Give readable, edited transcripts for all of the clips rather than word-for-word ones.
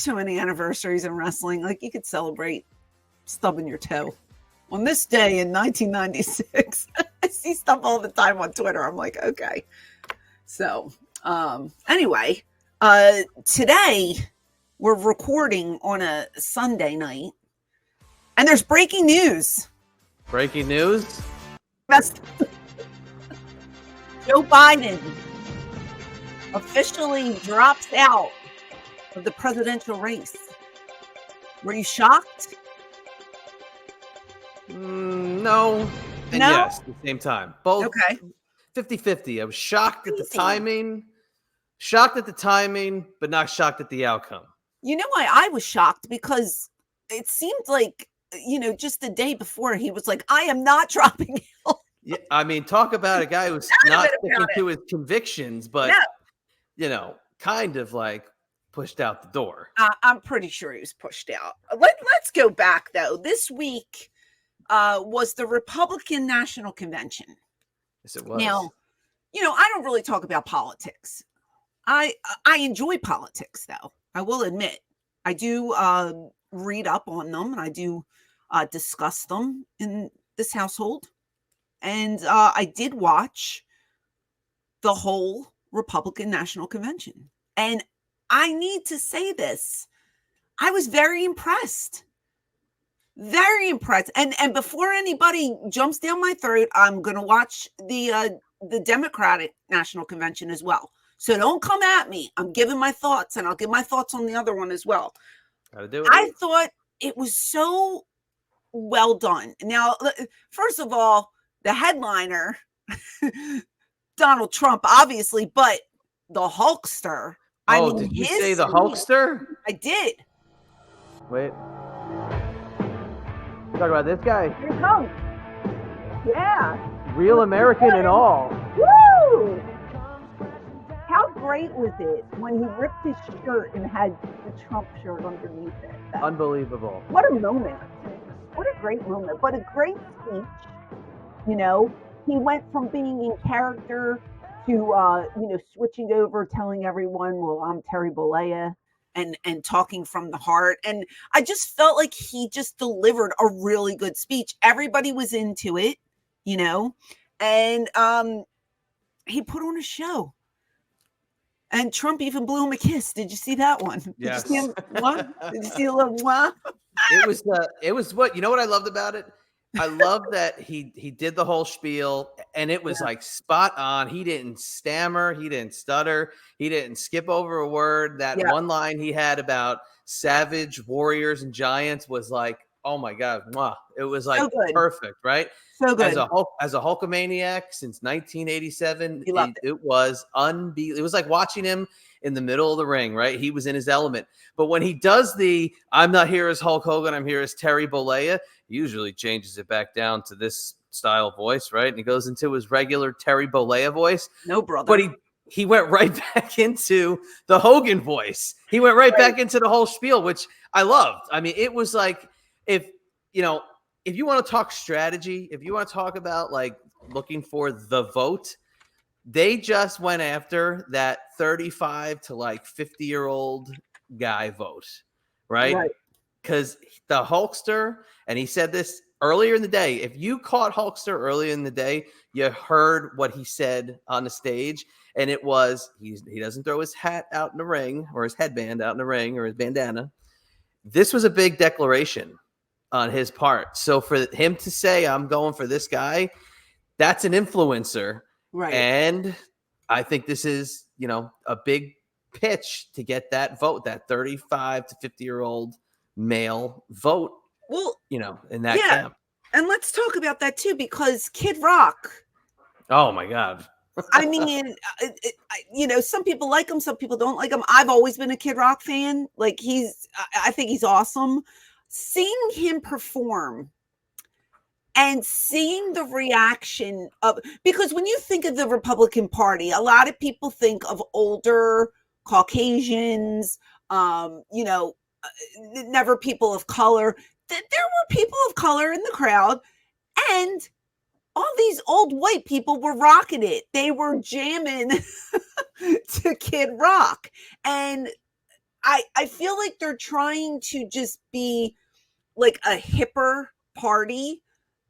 so many anniversaries in wrestling. Like, you could celebrate stubbing your toe. On this day in 1996, I see stuff all the time on Twitter. I'm like, okay. So, anyway, today we're recording on a Sunday night, and there's breaking news. Breaking news? Joe Biden officially drops out of the presidential race. Were you shocked? No. And No? yes, at the same time. Both Okay. 50-50. I was shocked at the timing. Shocked at the timing, but not shocked at the outcome. You know why I was shocked? Because it seemed like, just the day before, he was like, I am not dropping out. Yeah, I mean, talk about a guy who's not sticking to his convictions, but, kind of like pushed out the door. I'm pretty sure he was pushed out. Let's go back, though. This week was the Republican National Convention. Yes, it was. Now, I don't really talk about politics. I enjoy politics, though. I will admit. I do read up on them, and I do discuss them in this household. And I did watch the whole Republican National Convention. And I need to say this. I was very impressed. Very impressed. And before anybody jumps down my throat, I'm going to watch the Democratic National Convention as well. So don't come at me. I'm giving my thoughts, and I'll give my thoughts on the other one as well. Gotta do it. I thought it was so well done. Now, first of all, the headliner, Donald Trump, obviously, but the Hulkster. Did you say the Hulkster? I did. Wait. You talking about this guy? Here it comes. Yeah. Real American and all. Woo! How great was it when he ripped his shirt and had the Trump shirt underneath it? Unbelievable. What a moment. What a great moment. But a great speech. He went from being in character to, switching over, telling everyone, well, I'm Terry Bollea, and talking from the heart. And I just felt like he just delivered a really good speech. Everybody was into it, and he put on a show. And Trump even blew him a kiss. Did you see that one? Yes. Did you see him? What? Did you see a little what? It was what, what I loved about it? I love that he did the whole spiel, and it was like spot on. He didn't stammer, he didn't stutter, he didn't skip over a word. That one line he had about savage warriors and giants was like, oh my God, mwah. It was like so perfect, right? So good. As a Hulkamaniac since 1987, it was unbelievable. It was like watching him in the middle of the ring, right? He was in his element. But when he does I'm not here as Hulk Hogan, I'm here as Terry Bollea, he usually changes it back down to this style voice, right? And he goes into his regular Terry Bollea voice. No, brother. But he went right back into the Hogan voice. He went right back into the whole spiel, which I loved. I mean, it was like, if you want to talk strategy, if you want to talk about like looking for the vote, they just went after that 35 to like 50-year-old guy vote, right? Because the Hulkster, and he said this earlier in the day, if you caught Hulkster earlier in the day, you heard what he said on the stage, and it was he doesn't throw his hat out in the ring or his headband out in the ring or his bandana. This was a big declaration on his part. So for him to say, I'm going for this guy, that's an influencer. Right. And I think this is, a big pitch to get that vote, that 35 to 50-year-old male vote, in that camp. And let's talk about that too, because Kid Rock. Oh my God. I mean, some people like him, some people don't like him. I've always been a Kid Rock fan. Like I think he's awesome. Seeing him perform and seeing the reaction because when you think of the Republican Party, a lot of people think of older Caucasians, never people of color. There were people of color in the crowd, and all these old white people were rocking it. They were jamming to Kid Rock. And I feel like they're trying to just be like a hipper party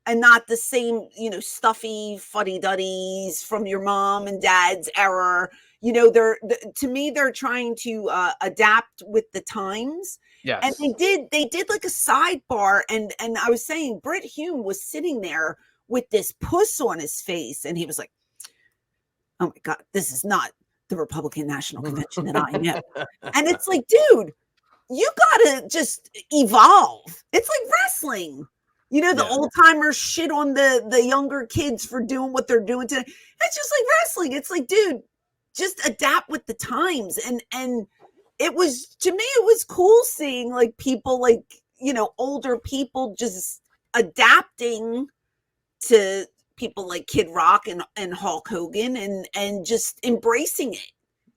and not the same, stuffy fuddy-duddies from your mom and dad's era. To me, they're trying to adapt with the times. And Yes. they did like a sidebar, and I was saying Britt Hume was sitting there with this puss on his face, and he was like, "Oh my God, this is not the Republican National Convention that I know." And it's like, dude, you gotta just evolve. It's like wrestling. The old timers shit on the younger kids for doing what they're doing today. It's just like wrestling. It's like, dude, just adapt with the times. And it was, to me, it was cool seeing like people like, older people just adapting to people like Kid Rock and Hulk Hogan and just embracing it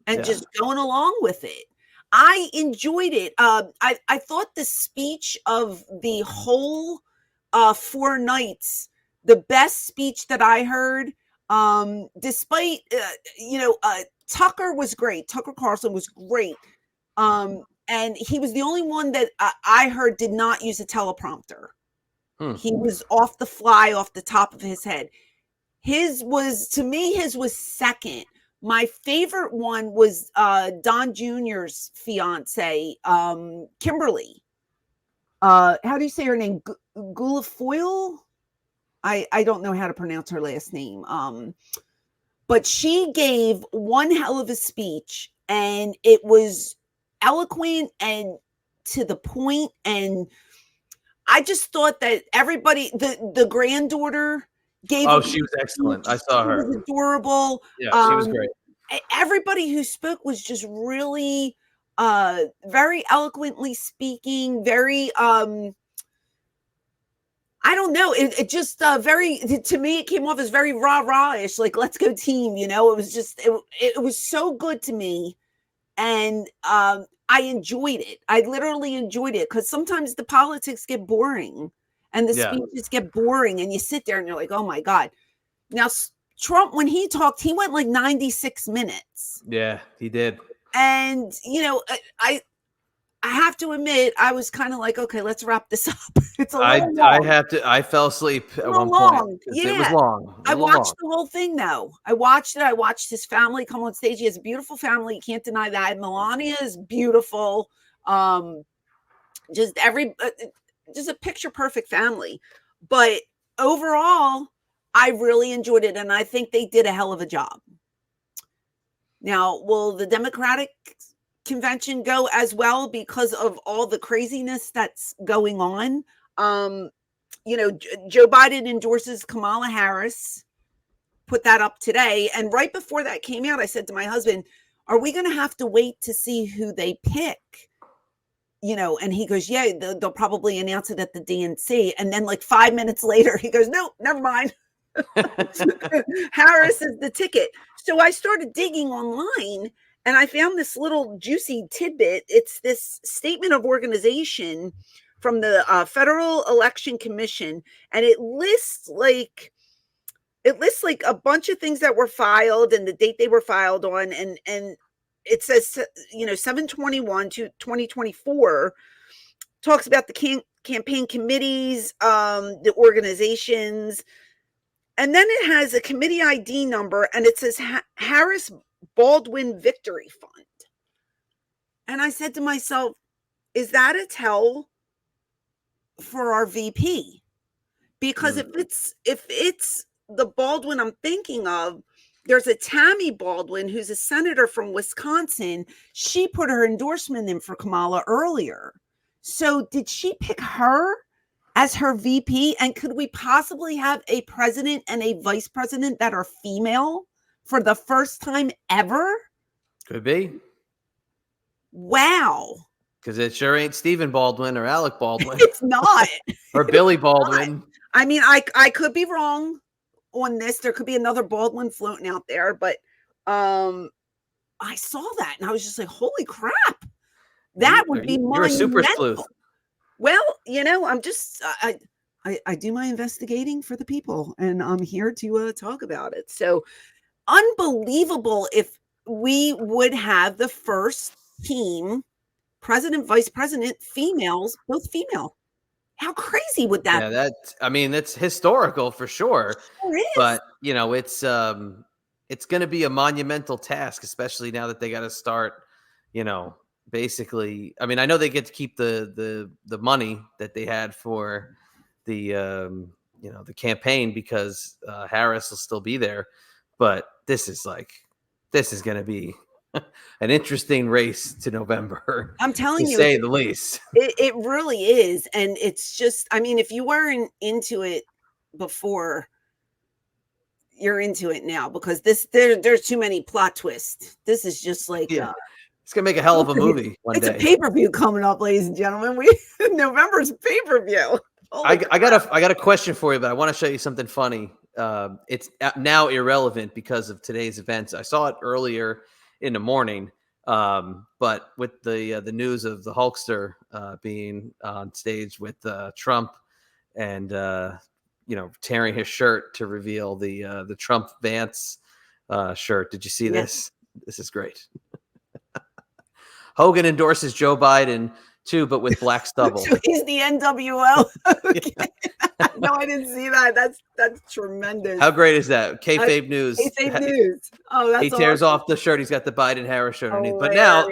and just going along with it. I enjoyed it. I thought the speech of the whole 4 nights, the best speech that I heard, despite, Tucker was great. Tucker Carlson was great. And he was the only one that I heard did not use a teleprompter. He was off the fly, off the top of his head. His was second. My favorite one was Don Jr.'s fiance, Kimberly. How do you say her name? Guilfoyle? I don't know how to pronounce her last name. But she gave one hell of a speech, and it was eloquent and to the point. And I just thought that everybody, the granddaughter gave. Oh, she was excellent. I saw her. She was adorable. Yeah, she was great. Everybody who spoke was just really very eloquently speaking, very I don't know, it just very, to me, it came off as very rah-rah-ish, like, let's go team, it was just, it was so good to me. And I enjoyed it. I literally enjoyed it, because sometimes the politics get boring and the speeches get boring, and you sit there and you're like, oh my God. Now, Trump, when he talked, he went like 96 minutes. Yeah, he did. And, I have to admit, I was kind of like, okay, let's wrap this up. It's a little long. I fell asleep at one long. point. Yeah. It was long. I watched the whole thing, though. I watched it. I watched his family come on stage. He has a beautiful family. You can't deny that. Melania is beautiful. Just a picture perfect family. But overall, I really enjoyed it, and I think they did a hell of a job. Now, will the Democratic convention go as well because of all the craziness that's going on? Joe Biden endorses Kamala Harris, put that up today. And right before that came out, I said to my husband, are we going to have to wait to see who they pick? And he goes, yeah, they'll probably announce it at the DNC. And then like 5 minutes later, he goes, no, never mind. Harris is the ticket. So I started digging online, and I found this little juicy tidbit. It's this statement of organization from the Federal Election Commission, and it lists like a bunch of things that were filed and the date they were filed on, and it says 7/21 to 2024 talks about the campaign committees, the organizations, and then it has a committee ID number, and it says Harris Baldwin Victory Fund. And I said to myself, is that a tell for our VP? Because if it's the Baldwin I'm thinking of, there's a Tammy Baldwin who's a senator from Wisconsin. She put her endorsement in for Kamala earlier. So did she pick her as her VP? And could we possibly have a president and a vice president that are female for the first time ever? Could be. Wow. Because it sure ain't Stephen Baldwin or Alec Baldwin. It's not. Or Billy Baldwin. I mean, I could be wrong on this. There could be another Baldwin floating out there, but I saw that and I was just like, holy crap. That would be monumental. You're a super sleuth. Well, I'm just I do my investigating for the people, and I'm here to talk about it. So unbelievable if we would have the first team president, vice president, females, both female. How crazy would that be? That's historical for sure. Sure is. But it's going to be a monumental task, especially now that they got to start, basically. I mean, I know they get to keep the money that they had for the the campaign because Harris will still be there, but this is going to be an interesting race to November. I'm telling you, to say the least. It really is, and it's just, I mean, if you weren't into it before, you're into it now because there's too many plot twists. This is just like it's gonna make a hell of a movie one day. It's a pay-per-view coming up, ladies and gentlemen. November's pay-per-view. I got a question for you, but I want to show you something funny. It's now irrelevant because of today's events. I saw it earlier in the morning, but with the news of the Hulkster being on stage with Trump and tearing his shirt to reveal the Trump Vance shirt. Did you see this? This is great. Hogan endorses Joe Biden too, but with black stubble. So he's the NWO. Okay. No, I didn't see that. That's tremendous. How great is that? Kayfabe news. Kayfabe news. Oh, that's he tears awesome. off the shirt. He's got the Biden Harris shirt underneath. But now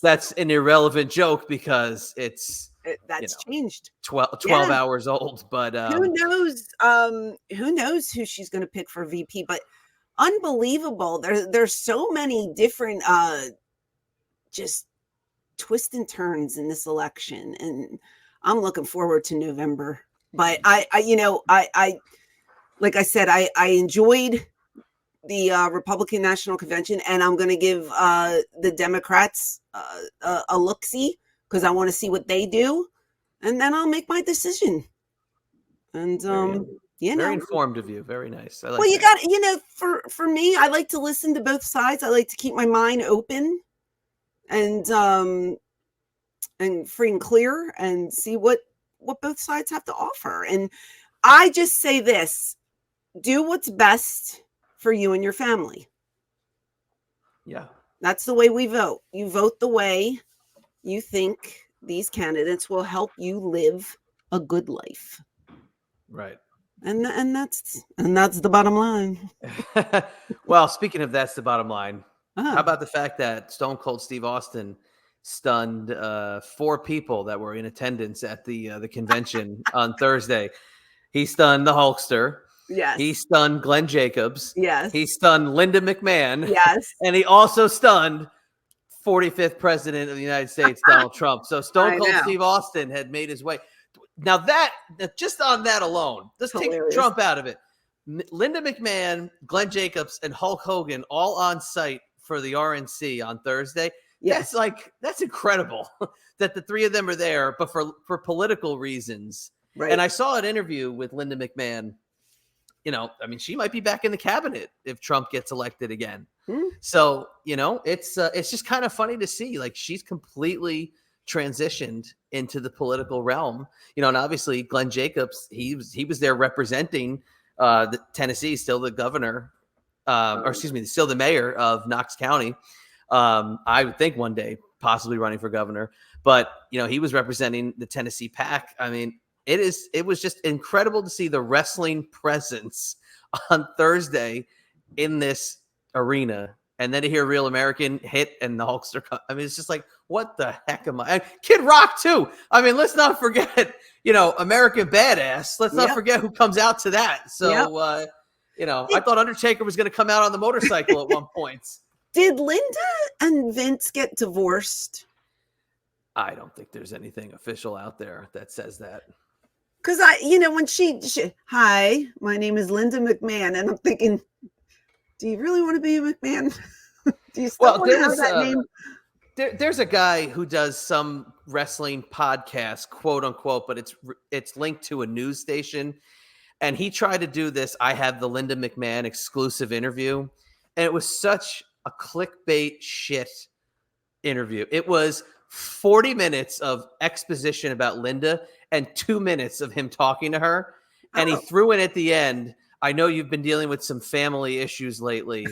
that's an irrelevant joke because that's changed. 12 hours old. But who knows? Who knows who she's going to pick for VP? But unbelievable. There's so many different just twists and turns in this election, and I'm looking forward to November. But I like I said, I enjoyed the Republican National Convention, and I'm going to give the Democrats a look-see because I want to see what they do, and then I'll make my decision. And very informed of you, very nice. I like you got for me, I like to listen to both sides. I like to keep my mind open and free and clear and see what both sides have to offer. And I just say this: do what's best for you and your family. Yeah. That's the way we vote. You vote the way you think these candidates will help you live a good life. Right. And that's the bottom line. Well, speaking of that's the bottom line, how about the fact that Stone Cold Steve Austin stunned 4 people that were in attendance at the convention on Thursday? He stunned the Hulkster. Yes. He stunned Glenn Jacobs. Yes. He stunned Linda McMahon. Yes. And he also stunned 45th President of the United States, Donald Trump. So Stone Cold Steve Austin had made his way. Now that just on that alone, let's take Trump out of it. Linda McMahon, Glenn Jacobs, and Hulk Hogan all on site for the RNC on Thursday. Yes. That's incredible that the 3 of them are there, but for political reasons. Right. And I saw an interview with Linda McMahon. She might be back in the cabinet if Trump gets elected again. So, it's just kind of funny to see, she's completely transitioned into the political realm, and obviously Glenn Jacobs, he was there representing the Tennessee, still the governor, still the mayor of Knox County. I would think one day possibly running for governor, but he was representing the Tennessee PAC. I mean, it was just incredible to see the wrestling presence on Thursday in this arena, and then to hear Real American hit and the Hulkster cut. I mean, it's just like, what the heck am I? And Kid Rock too. I mean, let's not forget, American Badass. Let's not forget who comes out to that. So, I thought Undertaker was going to come out on the motorcycle at one point. Did Linda and Vince get divorced? I don't think there's anything official out there that says that. Because when she, hi, my name is Linda McMahon, and I'm thinking, do you really want to be a McMahon? Do you still want to have that name? There's a guy who does some wrestling podcast, quote unquote, but it's linked to a news station, and he tried to do this. I have the Linda McMahon exclusive interview, and it was such a clickbait shit interview. It was 40 minutes of exposition about Linda and 2 minutes of him talking to her. And he threw in at the end, I know you've been dealing with some family issues lately.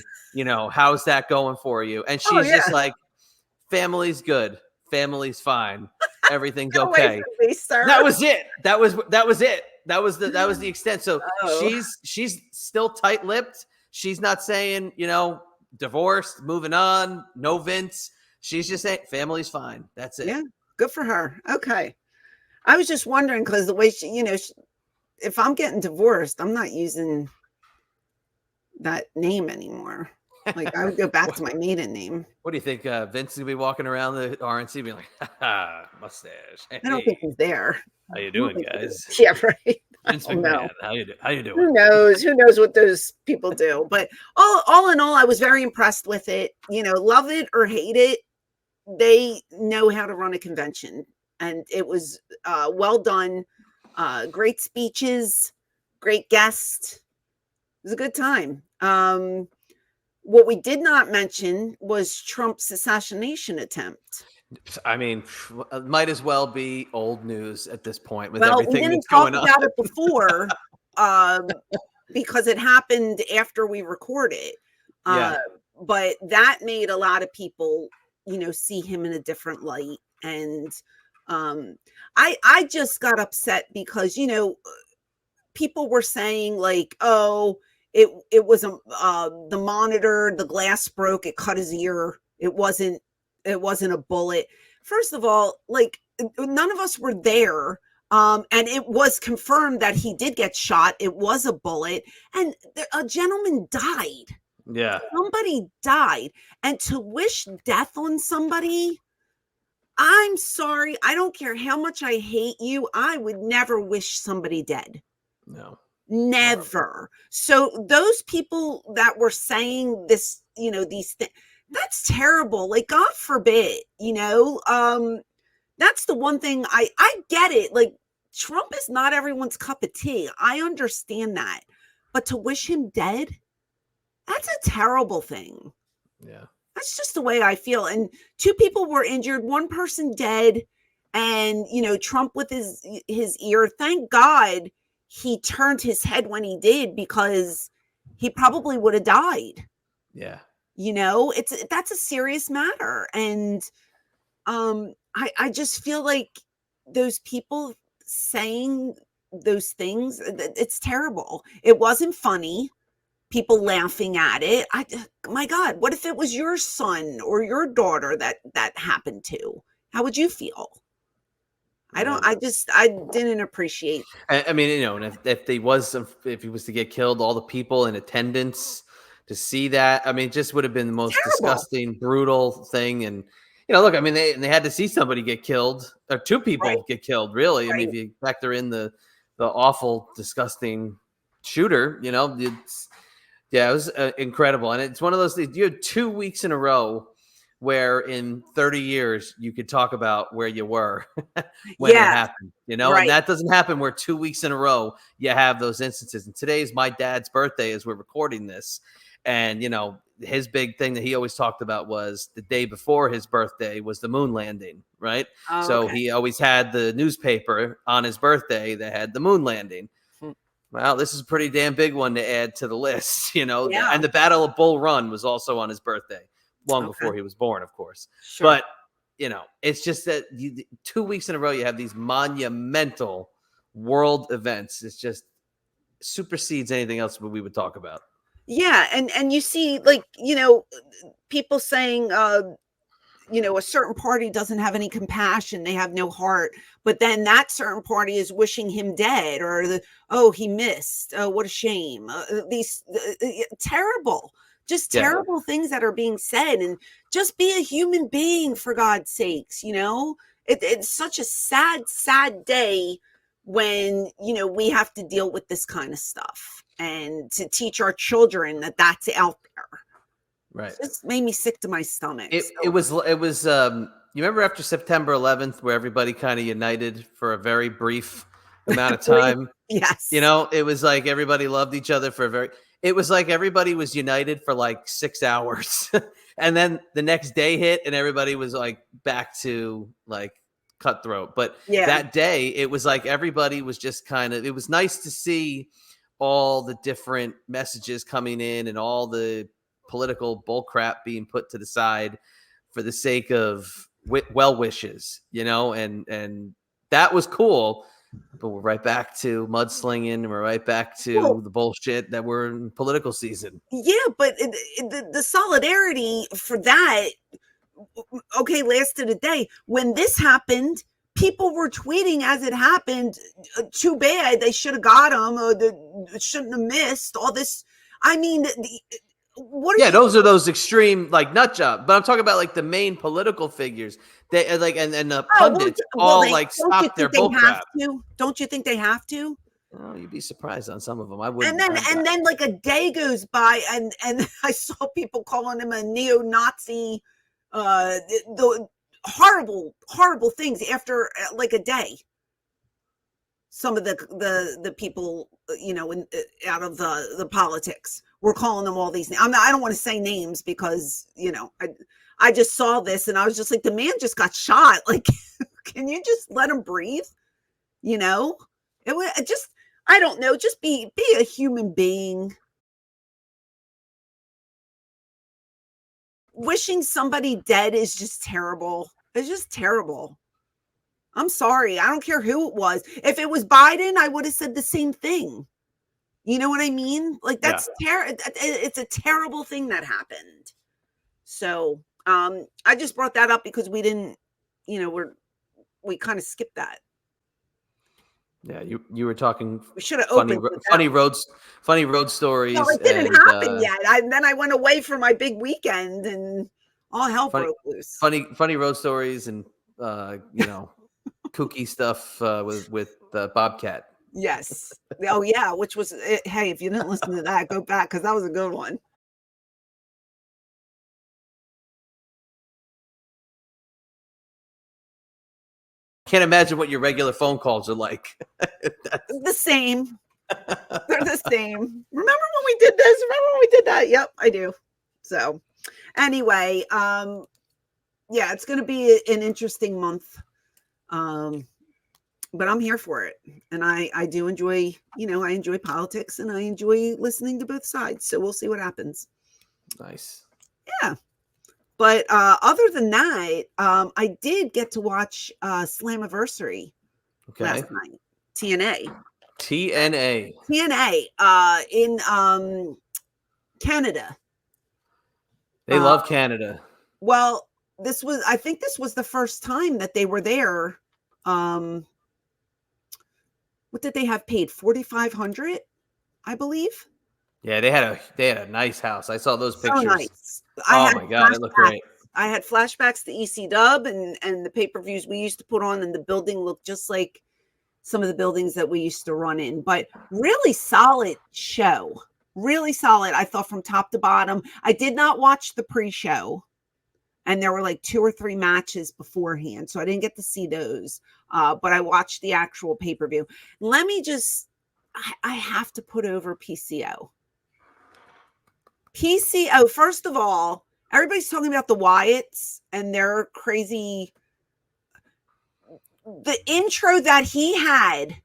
How's that going for you? And she's just like, family's good. family's fine, everything's Get away okay. from me, sir. That was it. That was it. That was the extent. So Oh. she's still tight-lipped. She's not saying, divorced, moving on, no Vince. She's just saying family's fine. That's it. Yeah, good for her. Okay. I was just wondering because the way she, if I'm getting divorced, I'm not using that name anymore. Like I would go back to my maiden name. What do you think? Vince is gonna be walking around the RNC being like, "Ha, mustache." Hey, I don't think he's there. how you doing, guys? Yeah, right. Vince McMahon, how you doing? Who knows? Who knows what those people do? But all in all, I was very impressed with it. Love it or hate it, they know how to run a convention, and it was well done. Great speeches, great guests. It was a good time. What we did not mention was Trump's assassination attempt. I mean, it might as well be old news at this point with everything that's going on. We didn't talk about it before because it happened after we recorded. Yeah. But that made a lot of people, see him in a different light. And I just got upset because, people were saying like, oh, it was the monitor, the glass broke, it cut his ear. It wasn't a bullet. First of all, like none of us were there. And it was confirmed that he did get shot. It was a bullet, and a gentleman died. Yeah. Somebody died. And to wish death on somebody, I'm sorry. I don't care how much I hate you. I would never wish somebody dead. No. Never. So those people that were saying this, these things, that's terrible. Like, God forbid, that's the one thing I get it. Like, Trump is not everyone's cup of tea. I understand that. But to wish him dead, that's a terrible thing. Yeah. That's just the way I feel. And 2 people were injured, 1 person dead. And, Trump with his ear, thank God he turned his head when he did, because he probably would have died. Yeah. That's a serious matter. And I just feel like those people saying those things, it's terrible. It wasn't funny. People laughing at it. My God, what if it was your son or your daughter that happened to? How would you feel? I didn't appreciate. I mean, and if he was to get killed, all the people in attendance to see that, I mean, it just would have been the most disgusting, brutal thing. And, look, I mean, they had to see somebody get killed, or 2 people get killed, really. Right. I mean, if you factor in the awful, disgusting shooter, it was incredible. And it's one of those things, you had 2 weeks in a row where in 30 years you could talk about where you were when it happened, right. And that doesn't happen where 2 weeks in a row you have those instances. And today's my dad's birthday as we're recording this. And, his big thing that he always talked about was the day before his birthday was the moon landing, right? Oh, so he always had the newspaper on his birthday that had the moon landing. Well, this is a pretty damn big one to add to the list, Yeah. And the Battle of Bull Run was also on his birthday. Long before he was born, of course. Sure. But, it's just that 2 weeks in a row, you have these monumental world events. It's just supersedes anything else we would talk about. Yeah. And you see, like, people saying, a certain party doesn't have any compassion. They have no heart. But then that certain party is wishing him dead, or he missed. Oh, what a shame. These terrible. Just terrible things that are being said, and just be a human being, for God's sakes. It's such a sad day when, we have to deal with this kind of stuff, and to teach our children that that's out there. Right. It just made me sick to my stomach. It was, you remember after September 11th, where everybody kind of united for a very brief amount of time? Yes. It was like everybody loved each other it was like everybody was united for like 6 hours. And then the next day hit and everybody was like back to like cutthroat. But that day, it was like everybody was just it was nice to see all the different messages coming in and all the political bullcrap being put to the side for the sake of well wishes, and that was cool. But we're right back to mudslinging, and we're right back to the bullshit that we're in political season. Yeah, but the solidarity for that, okay, lasted a day. When this happened, people were tweeting as it happened, too bad, they should have got him, or they shouldn't have missed all this. I mean, those are those extreme like nut job. But I'm talking about like the main political figures. They like and the pundits stop their bull crap. Don't you think they have to? Oh, you'd be surprised on some of them. I wouldn't. And then like a day goes by, and I saw people calling him a neo-Nazi, the horrible things after like a day. Some of the people, out of the politics were calling them all these names. I don't want to say names because, I just saw this and I was just like, the man just got shot. Like, can you just let him breathe? It was just, I don't know, just be a human being. Wishing somebody dead is just terrible. It's just terrible. I'm sorry. I don't care who it was. If it was Biden, I would have said the same thing. You know what I mean? Like, that's it's a terrible thing that happened. So I just brought that up because we didn't, we kind of skipped that. Yeah, you were talking. We should have funny road stories. No, it didn't happen yet. Then I went away for my big weekend, and all hell broke loose. Funny road stories, and kooky stuff with Bobcat. Yes. Oh yeah, which was, hey, if you didn't listen to that, go back because that was a good one. Can't imagine what your regular phone calls are like. The same. They're the same. Remember when we did this? Remember when we did that? Yep, I do. So anyway, it's going to be an interesting month. But I'm here for it. And I do enjoy, I enjoy politics and I enjoy listening to both sides. So we'll see what happens. Nice. Yeah. But other than that, I did get to watch Slammiversary last night. TNA in Canada. They love Canada. Well, I think this was the first time that they were there. What did they have paid? $4,500, I believe. Yeah, they had a nice house. I saw those pictures. So nice. Oh my God, it looked great. I had flashbacks to ECW and the pay-per-views we used to put on, and the building looked just like some of the buildings that we used to run in. But really solid show. Really solid, I thought, from top to bottom. I did not watch the pre-show, and there were like 2 or 3 matches beforehand, so I didn't get to see those. But I watched the actual pay-per-view. Let me just, I have to put over PCO. PCO, first of all, everybody's talking about the Wyatts and their crazy, the intro that he had.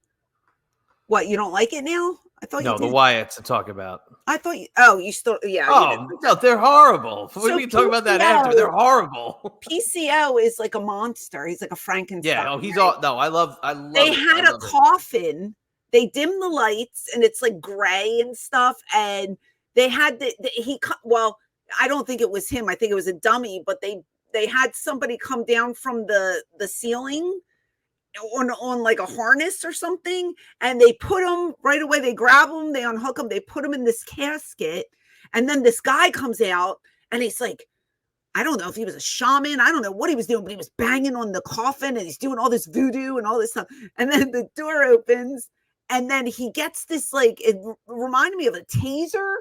What, you don't like it now? I thought no, the Wyatts to talk about. I thought you still, yeah. Oh, no, they're horrible. So we can talk about that after. They're horrible. PCO is like a monster. He's like a Frankenstein. Yeah, he's all, no, I love They had a coffin. They dimmed the lights and it's like gray and stuff. And they had well, I don't think it was him. I think it was a dummy, but they had somebody come down from the ceiling on like a harness or something, and they put him right away. They grab him, they unhook him, they put him in this casket, and then this guy comes out and he's like, I don't know if he was a shaman, I don't know what he was doing, but he was banging on the coffin and he's doing all this voodoo and all this stuff. And then the door opens and then he gets this, like, it reminded me of a taser,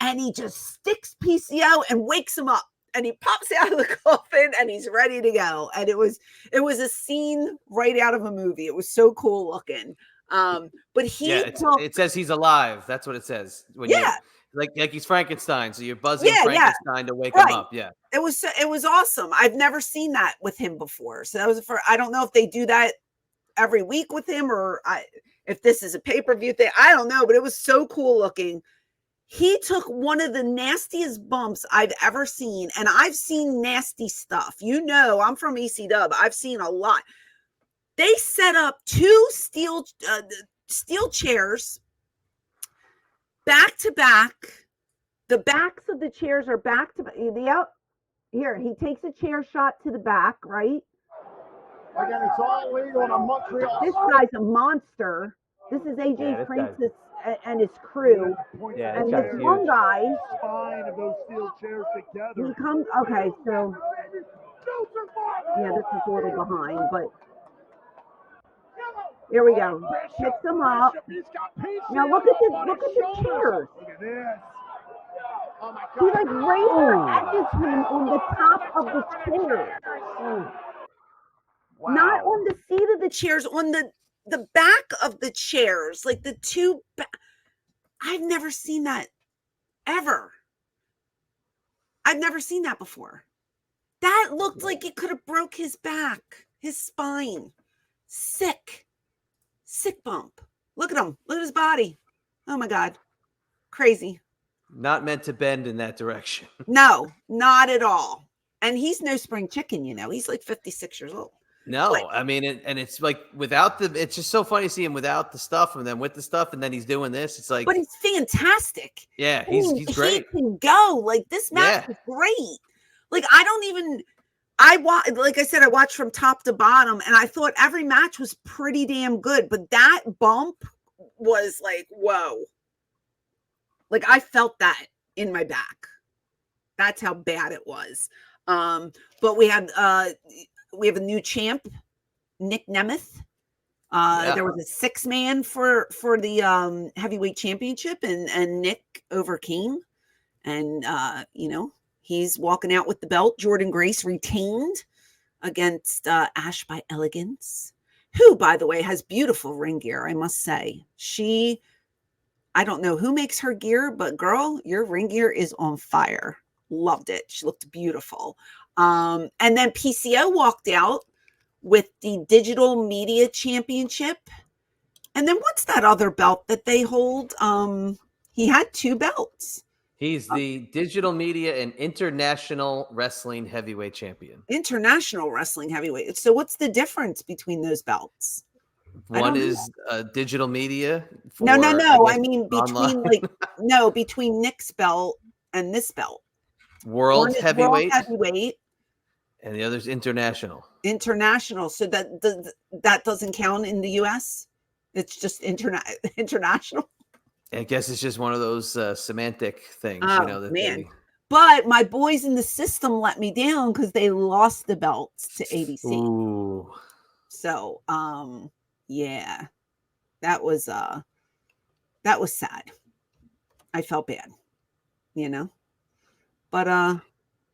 and he just sticks PCO and wakes him up. And he pops out of the coffin and he's ready to go. And it was a scene right out of a movie. It was so cool looking. But it says he's alive. That's what it says. When like he's Frankenstein. So you're buzzing Frankenstein to wake him up. Yeah. It was awesome. I've never seen that with him before. So that was I don't know if they do that every week with him, or if this is a pay-per-view thing. I don't know, but it was so cool looking. He took one of the nastiest bumps I've ever seen, and I've seen nasty stuff. You know, I'm from ECW. I've seen a lot. They set up 2 steel chairs back to back. The backs of the chairs are back to back. Here, he takes a chair shot to the back, right? Again, it's all legal on a Montreal. This guy's a monster. This is AJ Francis and his crew. Yeah, and this one guy, spine of those steel chairs together. he comes, okay, so, yeah, this is a little behind, but here we go. Picks him up. Now look at the chairs. Look at this. Oh my He God. like razor edges him on the top of the chair. Wow. Not on the seat of the chairs, on the back of the chairs, like the 2 I've never seen that ever. I've never seen that before. That looked like it could have broke his back, his spine. Sick bump. Look at him. Look at his body. Oh my God. Crazy. Not meant to bend in that direction. No, not at all. And he's no spring chicken, you know. He's like 56 years old. No, But- I mean, and it's like without it's just so funny to see him without the stuff and then with the stuff, and then he's doing this. It's like, But he's fantastic. yeah, he's great. He can go. Like, this match Yeah. was great. Like, like I said, I watched from top to bottom, and I thought every match was pretty damn good. But that bump was like, whoa. Like, I felt that in my back. That's how bad it was. But we have a new champ, Nick Nemeth. There was a 6-man for the heavyweight championship, and Nick overcame. And you know, he's walking out with the belt. Jordan Grace retained against Ash by Elegance, who, by the way, has beautiful ring gear, I must say. I don't know who makes her gear, but girl, your ring gear is on fire. Loved it. She looked beautiful. And then PCO walked out with the Digital Media Championship. And then what's that other belt that they hold? He had 2 belts. He's the Digital Media and International Wrestling Heavyweight Champion. International Wrestling Heavyweight. So what's the difference between those belts? One is digital media. No. I I mean, online. between Nick's belt and this belt. World Heavyweight, and the other's International. International. So that doesn't count in the U.S. It's just international. I guess it's just one of those semantic things, Oh, you know. That man. But my boys in the system let me down because they lost the belts to ABC. Ooh. So, yeah, that was sad. I felt bad, you know. But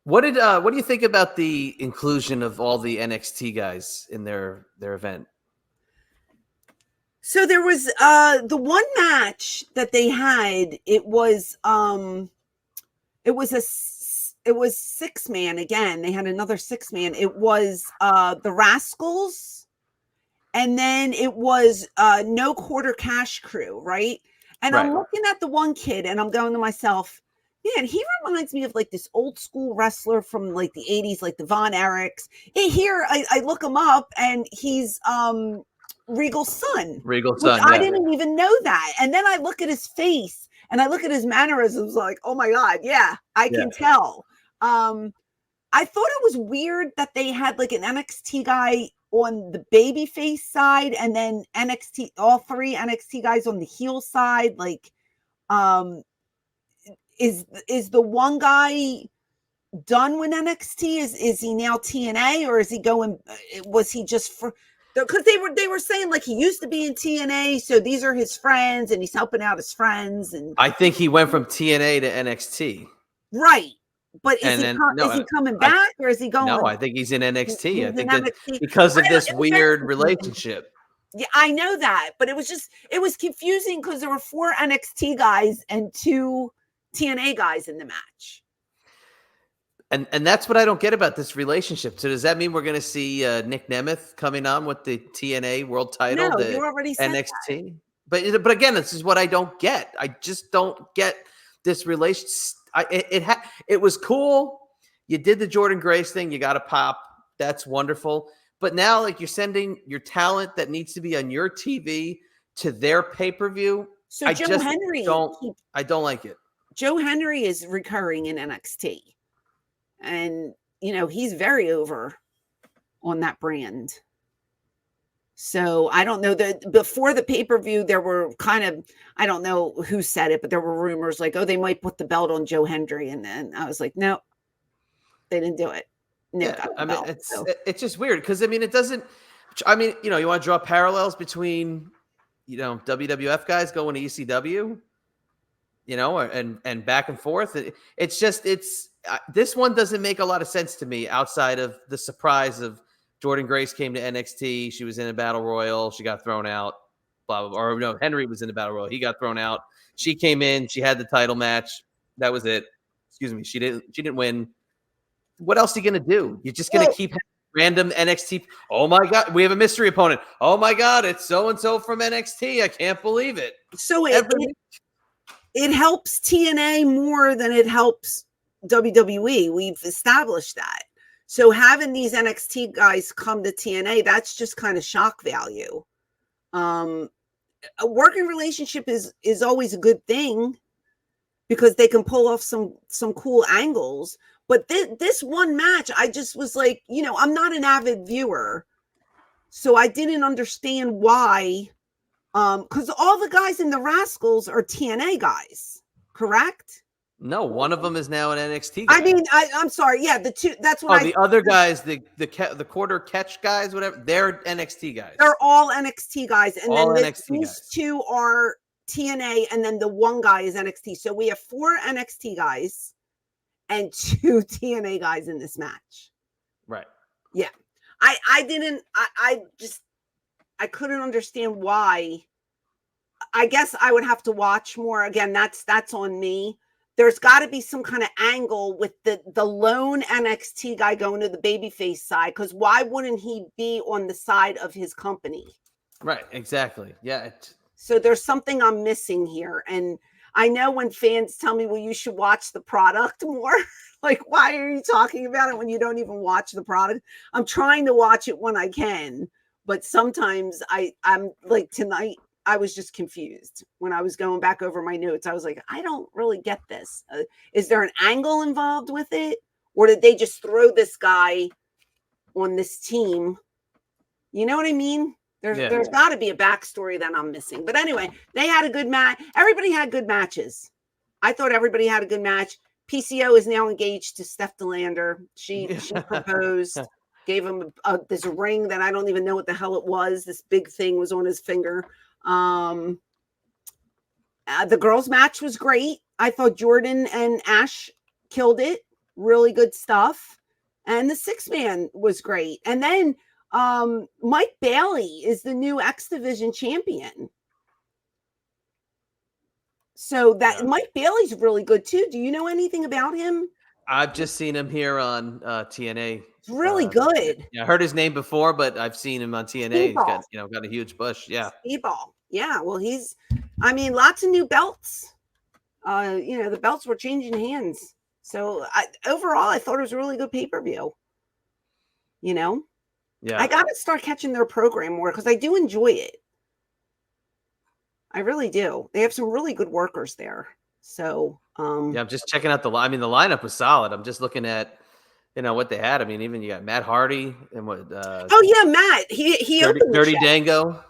what do you think about the inclusion of all the NXT guys in their event? so there was the one match that they had. It was 6-man again. They had another 6-man. It was the Rascals, and then it was No Quarter Cash Crew, right? And Right. I'm looking at the one kid, and I'm going to myself, man, he reminds me of like this old school wrestler from like the 80s, like the Von Erichs. And here I look him up, and he's Regal's son. Regal's son. I Yeah. didn't even know that. And then I look at his face and I look at his mannerisms, like, oh my God, yeah, I can tell. I thought it was weird that they had like an NXT guy on the baby face side, and then all 3 NXT guys on the heel side. Like, is the one guy done with NXT? Is he now TNA, or is he going? Was he just for? Because they were saying like he used to be in TNA, so these are his friends, and he's helping out his friends. And I think he went from TNA to NXT. right, but is And he coming back, or is he going? No, I think he's in NXT. He's I think in that NXT. because of this It was weird very relationship. Yeah, I know that, but it was confusing because there were 4 NXT guys and 2 TNA guys in the match. And that's what I don't get about this relationship. So does that mean we're going to see Nick Nemeth coming on with the TNA world title? No, to you already said NXT. But again, this is what I don't get. I just don't get this relationship. It was cool. You did the Jordan Grace thing. You got a pop. That's wonderful. But now, like, you're sending your talent that needs to be on your TV to their pay-per-view. So Joe Henry, I don't like it. Joe Henry is recurring in NXT, and he's very over on that brand. So I don't know that before the pay-per-view, there were kind of, I don't know who said it, but there were rumors like, oh, they might put the belt on Joe Hendry. And then I was like, no, they didn't do it. It's just weird. Cause it doesn't, you want to draw parallels between, WWF guys going to ECW, and back and forth. This one doesn't make a lot of sense to me outside of the surprise of Jordan Grace came to NXT. She was in a battle royal. She got thrown out. Blah, blah, blah. Or no, Henry was in the battle royal. He got thrown out. She came in. She had the title match. That was it. Excuse me. She didn't win. What else are you going to do? You're just going to keep random NXT. Oh my God. We have a mystery opponent. Oh my God. It's so-and-so from NXT. I can't believe it. So it helps TNA more than it helps WWE. We've established that. So having these NXT guys come to TNA, that's just kind of shock value. A working relationship is always a good thing because they can pull off some cool angles. But this one match, I just was like, I'm not an avid viewer, so I didn't understand why. Because all the guys in the Rascals are TNA guys, correct? No, one of them is now an NXT guy. I'm sorry. Yeah, the two. That's what. The other guys, the quarter catch guys, whatever, they're NXT guys. They're all NXT guys, and all then these two are TNA, and then the one guy is NXT. So we have 4 NXT guys and 2 TNA guys in this match. Right. Yeah. I couldn't understand why. I guess I would have to watch more. Again, that's on me. There's got to be some kind of angle with the lone NXT guy going to the babyface side, because why wouldn't he be on the side of his company? Right, exactly. Yeah. So there's something I'm missing here. And I know when fans tell me, well, you should watch the product more. Like, why are you talking about it when you don't even watch the product? I'm trying to watch it when I can, but sometimes I'm like tonight, I was just confused when I was going back over my notes. I was like, I don't really get this. Is there an angle involved with it? Or did they just throw this guy on this team? You know what I mean? There's got to be a backstory that I'm missing. But anyway, they had a good match. Everybody had good matches. I thought everybody had a good match. PCO is now engaged to Steph DeLander. She proposed, gave him this ring that I don't even know what the hell it was. This big thing was on his finger. The girls' match was great. I thought Jordan and Ash killed it. Really good stuff. And the 6-man was great. And then Mike Bailey is the new X Division champion. So that Mike Bailey's really good too. Do you know anything about him? I've just seen him here on TNA. It's really good. Yeah, I heard his name before, but I've seen him on TNA. Speedball. He's got a huge push. Yeah. Speedball. Yeah. Well, lots of new belts. The belts were changing hands. So overall, I thought it was a really good pay-per-view. Yeah. I got to start catching their program more because I do enjoy it. I really do. They have some really good workers there. So, I'm just checking out the lineup was solid. I'm just looking at, what they had. Even you got Matt Hardy and what? Matt. He opened Dirty Dango.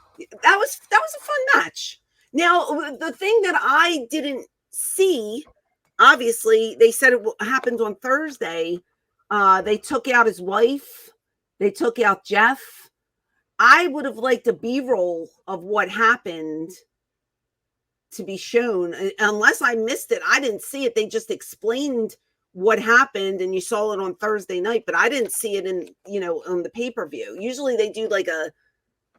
That was a fun match. Now, the thing that I didn't see, obviously, they said it happened on Thursday. They took out his wife. They took out Jeff. I would have liked a B-roll of what happened to be shown. Unless I missed it, I didn't see it. They just explained what happened, and you saw it on Thursday night, but I didn't see it on the pay-per-view. Usually they do like a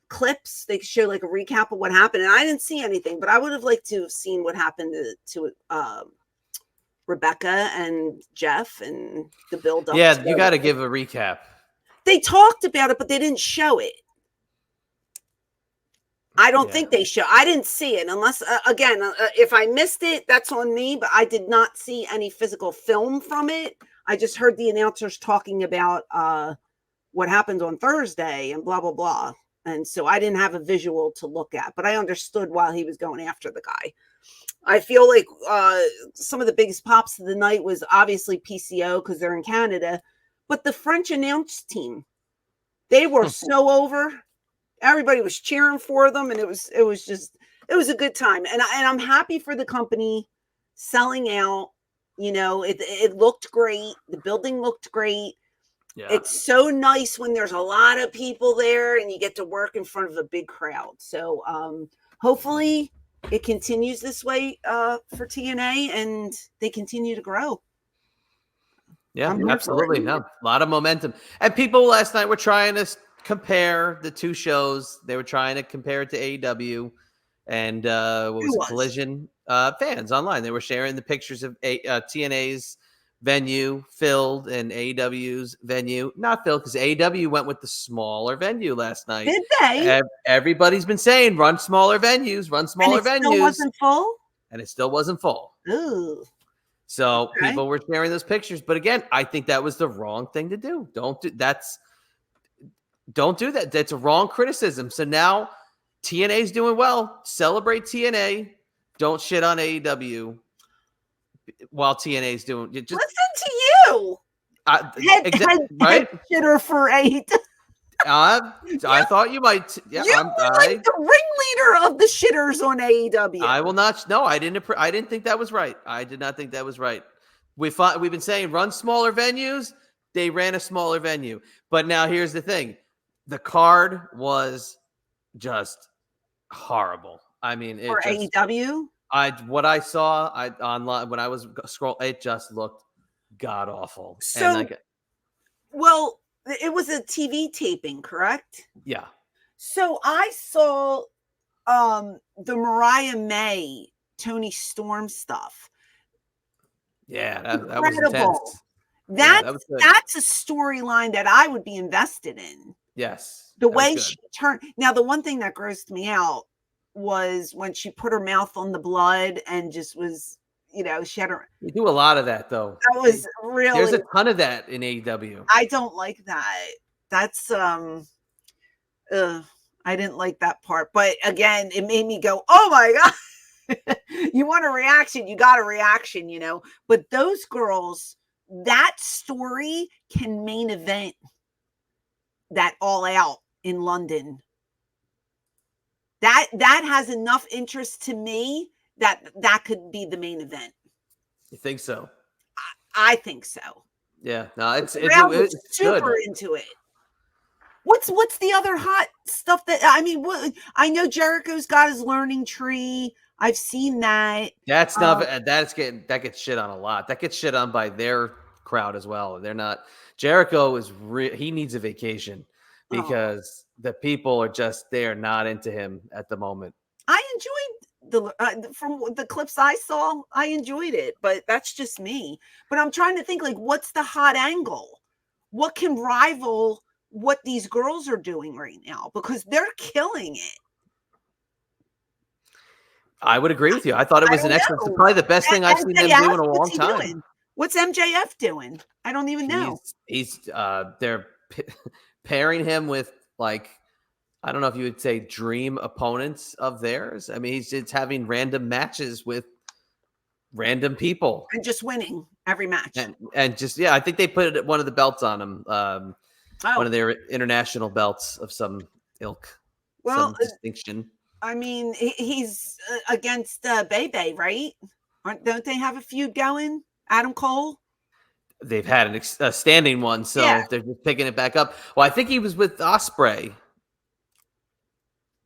clips. They show like a recap of what happened, and I didn't see anything, but I would have liked to have seen what happened to Rebecca and Jeff and the build up. Yeah, you got to give a recap. They talked about it, but they didn't show it. I don't think they show. I didn't see it unless, again, if I missed it, that's on me. But I did not see any physical film from it. I just heard the announcers talking about what happened on Thursday and blah, blah, blah. And so I didn't have a visual to look at, but I understood why he was going after the guy. I feel like some of the biggest pops of the night was obviously PCO because they're in Canada, but the French announce team, they were so over. Everybody was cheering for them, and it was a good time. And I'm happy for the company selling out. You know, it looked great. The building looked great. Yeah. It's so nice when there's a lot of people there and you get to work in front of a big crowd. So hopefully it continues this way for TNA and they continue to grow. Yeah, absolutely. No, a lot of momentum. And people last night were trying to compare the two shows. They were trying to compare it to AEW and Collision fans online. They were sharing the pictures of TNA's venue filled and AEW's venue not filled because AEW went with the smaller venue last night. Did they? Everybody's been saying run smaller venues, run smaller venues. Still wasn't full? And it still wasn't full. Ooh. So people were sharing those pictures. But again, I think that was the wrong thing to do. Don't do that. That's a wrong criticism. So now TNA's doing well. Celebrate TNA. Don't shit on AEW while TNA's doing. Just listen to you. Head shitter for 8. I thought you might. Yeah, you were like the ringleader of the shitters on AEW. I will not. No, I didn't think that was right. I did not think that was right. We've been saying run smaller venues. They ran a smaller venue, but now here's the thing: the card was just horrible. I mean, for AEW. What I saw online when I was scrolling, it just looked god awful. So, well, it was a TV taping, correct? Yeah. So I saw the Mariah May, Tony Storm stuff. Yeah, that was intense. That's a storyline that I would be invested in. Yes. The way she turned. Now, the one thing that grossed me out was when she put her mouth on the blood and just was, she had her. You do a lot of that, though. That was really. There's a ton of that in AEW. I don't like that. That's I didn't like that part. But again, it made me go, oh my God. You want a reaction, you got a reaction, But those girls, that story can main event that All Out in London. That has enough interest to me that could be the main event. You think so? I think so. Yeah, no, it's super good. Into it. What's the other hot stuff that I know Jericho's got his learning tree. I've seen that. That's not that gets shit on a lot. That gets shit on by their crowd as well. They're not. Jericho he needs a vacation because the people are just not into him at the moment. I enjoyed from the clips I saw. I enjoyed it, but that's just me. But I'm trying to think what's the hot angle? What can rival what these girls are doing right now? Because they're killing it. I would agree with you. I thought it was an excellent. It's probably the best thing I've seen them do in a long time. Doing? What's MJF doing? I don't even know. They're pairing him with I don't know if you would say dream opponents of theirs. I mean, he's just having random matches with random people and just winning every match. And just I think they put one of the belts on him, one of their international belts of some ilk, some distinction. I mean, he's against Bebe, right? Don't they have a feud going? Adam Cole? They've had a standing one, so they're just picking it back up. Well, I think he was with Ospreay.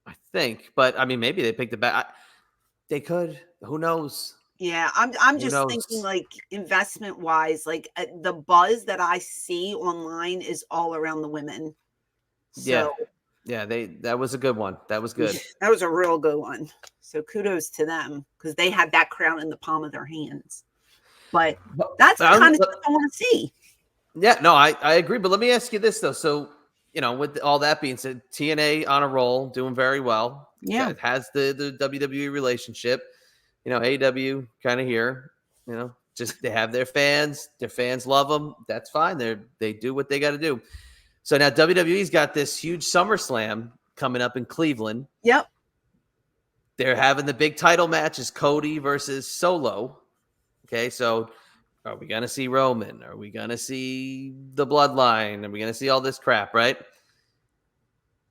I think, but I mean, maybe they picked it back. They could. Who knows? Yeah, I'm just thinking investment wise, the buzz that I see online is all around the women. So, yeah, that was a good one. That was good. That was a real good one. So kudos to them because they had that crown in the palm of their hands. But that's the kind of stuff I want to see. Yeah, no, I agree. But let me ask you this though. So with all that being said, TNA on a roll, doing very well. Yeah. Has the WWE relationship. AEW kind of here. Just they have their fans. Their fans love them. That's fine. They do what they got to do. So now WWE's got this huge SummerSlam coming up in Cleveland. Yep. They're having the big title matches, Cody versus Solo. Okay, so are we going to see Roman? Are we going to see the Bloodline? Are we going to see all this crap, right?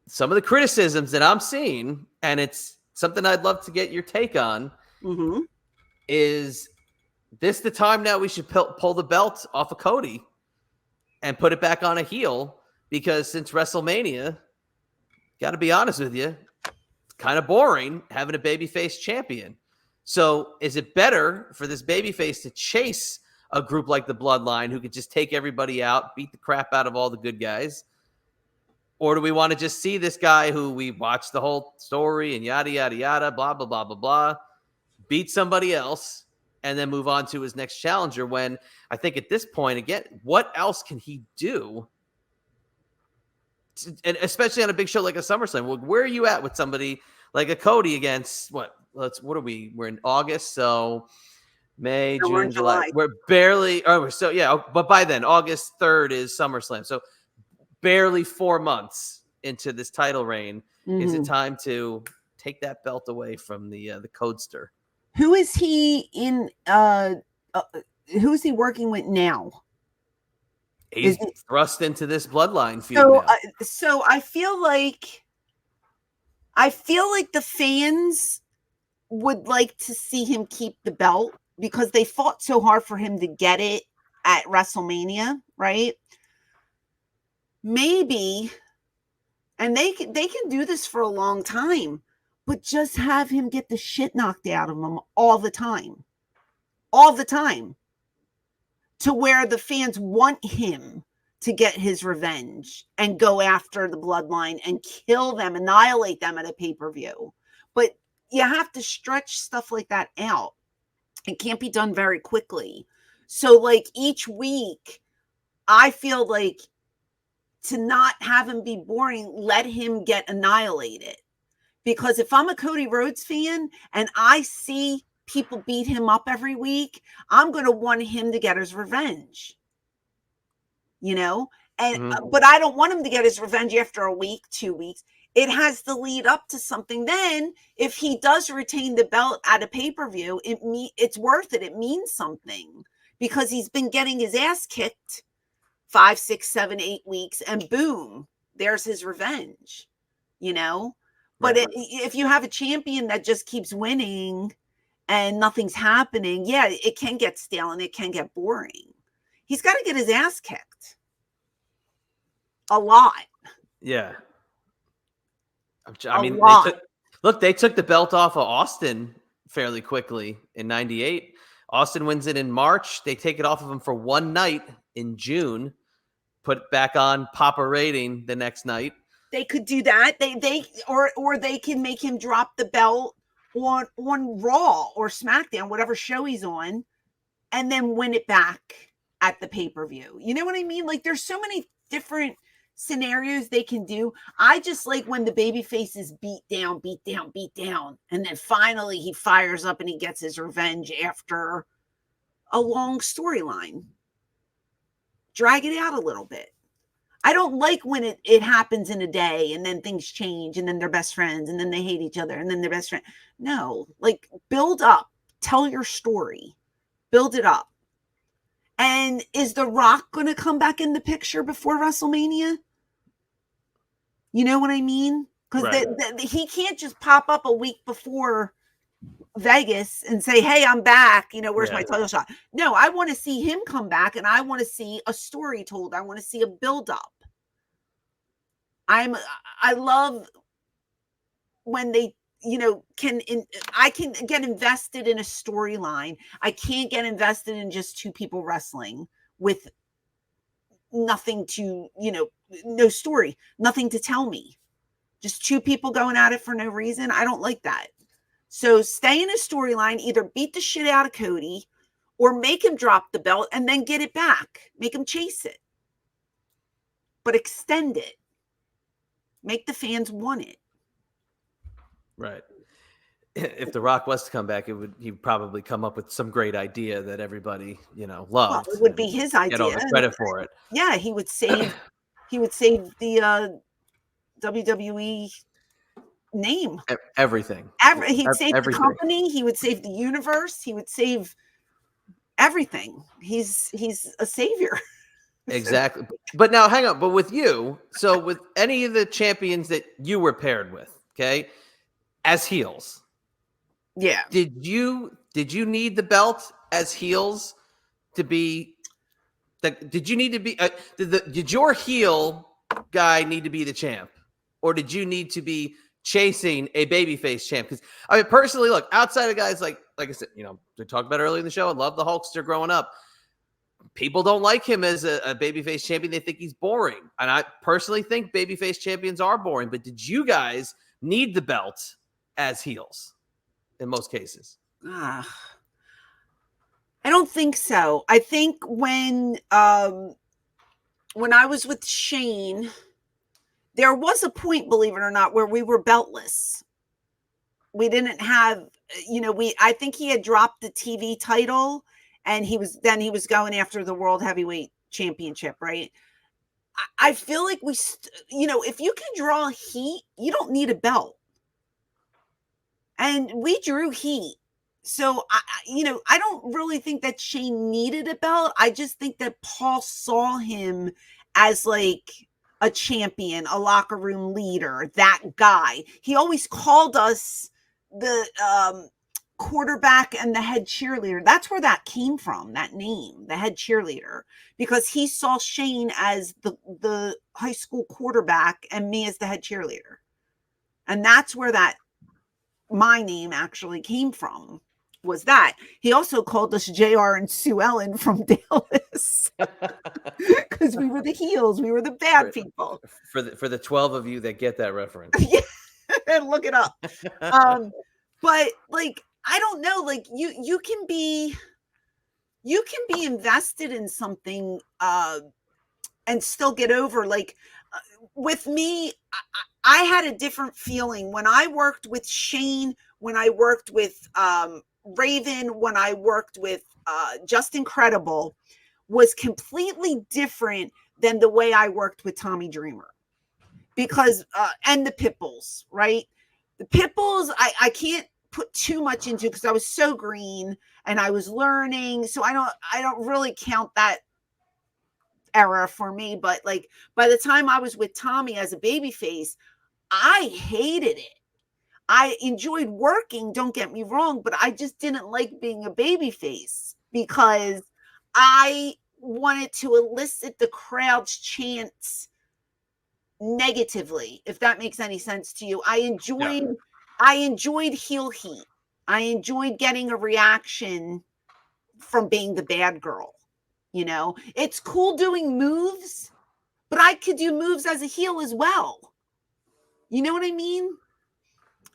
Some of the criticisms that I'm seeing, and it's something I'd love to get your take on, is this the time now we should pull the belt off of Cody and put it back on a heel? Because since WrestleMania, got to be honest with you, it's kind of boring having a babyface champion. So is it better for this babyface to chase a group like the Bloodline who could just take everybody out, beat the crap out of all the good guys? Or do we want to just see this guy who we watched the whole story and yada, yada, yada, blah, blah, blah, blah, blah, beat somebody else and then move on to his next challenger, when I think at this point, again, what else can he do? And especially on a big show like a SummerSlam, where are you at with somebody like a Cody against what are we? We're in August, so May, June, July. We're barely. But by then, August 3rd is SummerSlam, so barely 4 months into this title reign. Is it time to take that belt away from the Codester? Who is he in? Who is he working with now? He's thrust into this Bloodline feud now. So I feel like the fans would like to see him keep the belt because they fought so hard for him to get it at WrestleMania, right? Maybe, and they can do this for a long time, but just have him get the shit knocked out of him all the time, to where the fans want him to get his revenge and go after the Bloodline and kill them, annihilate them at a pay-per-view. But you have to stretch stuff like that out. It can't be done very quickly. So like each week, I feel like to not have him be boring, let him get annihilated. Because if I'm a Cody Rhodes fan and I see people beat him up every week, I'm going to want him to get his revenge. And but I don't want him to get his revenge after a week, 2 weeks. It has to lead up to something. Then if he does retain the belt at a pay-per-view, it's worth it. It means something because he's been getting his ass kicked 5, 6, 7, 8 weeks, and boom, there's his revenge, But if you have a champion that just keeps winning and nothing's happening, it can get stale and it can get boring. He's got to get his ass kicked a lot. Yeah. They took the belt off of Austin fairly quickly in 98. Austin wins it in March. They take it off of him for one night in June, put it back on Papa Rating the next night. They could do that. Or they can make him drop the belt on Raw or SmackDown, whatever show he's on, and then win it back at the pay-per-view. You know what I mean? Like there's so many different scenarios they can do. I just like when the babyface is beat down, and then finally he fires up and he gets his revenge after a long storyline. Drag it out a little bit. I don't like when it happens in a day and then things change and then they're best friends and then they hate each other and then they're best friends. No, like build up, tell your story, build it up. And is The Rock going to come back in the picture before WrestleMania? You know what I mean? Because he can't just pop up a week before Vegas and say, hey, I'm back. Where's my title shot? No, I want to see him come back and I want to see a story told. I want to see a build up. I love when they, I can get invested in a storyline. I can't get invested in just two people wrestling with nothing to, no story, nothing to tell me. Just two people going at it for no reason. I don't like that. So stay in a storyline, either beat the shit out of Cody or make him drop the belt and then get it back. Make him chase it. But extend it. Make the fans want it. Right. If The Rock was to come back, he'd probably come up with some great idea that everybody, Well, loved. it would be his idea. Get all the credit for it. Yeah, he would save the WWE name. Everything. He'd save everything. the company. He would save the universe. He would save everything. He's a savior. Exactly. But now hang on. But with you, so with any of the champions that you were paired with, okay, as heels, Yeah. did you need the belt as heels to be? Did you need to be? Did your heel guy need to be the champ, or did you need to be chasing a babyface champ? Because I mean, personally, look, outside of guys like I said, we talked about earlier in the show. I love the Hulkster growing up. People don't like him as a babyface champion. They think he's boring. And I personally think babyface champions are boring. But did you guys need the belt as heels in most cases? I don't think so. I think when I was with Shane, there was a point, believe it or not, where we were beltless. We didn't have, I think he had dropped the TV title. And he was going after the World Heavyweight Championship, right? I feel like if you can draw heat, you don't need a belt. And we drew heat. So, I don't really think that Shane needed a belt. I just think that Paul saw him as like a champion, a locker room leader, that guy. He always called us the quarterback and the head cheerleader. That's where that came from, that name, the head cheerleader, because he saw Shane as the high school quarterback and me as the head cheerleader. And that's where my name actually came from, was that. He also called us JR and Sue Ellen from Dallas because we were the heels. We were the bad people. For the 12 of you that get that reference. Yeah, look it up. But like, I don't know, like you can be invested in something and still get over. Like with me, I had a different feeling when I worked with Shane, when I worked with Raven, when I worked with Just Incredible, was completely different than the way I worked with Tommy Dreamer. Because and the Pitbulls, right? The Pitbulls, I can't put too much into because I was so green and I was learning. So I don't really count that era for me. But like by the time I was with Tommy as a babyface, I hated it. I enjoyed working, don't get me wrong, but I just didn't like being a babyface because I wanted to elicit the crowd's chants negatively, if that makes any sense to you. I enjoyed heel heat. I enjoyed getting a reaction from being the bad girl. It's cool doing moves, but I could do moves as a heel as well. You know what I mean?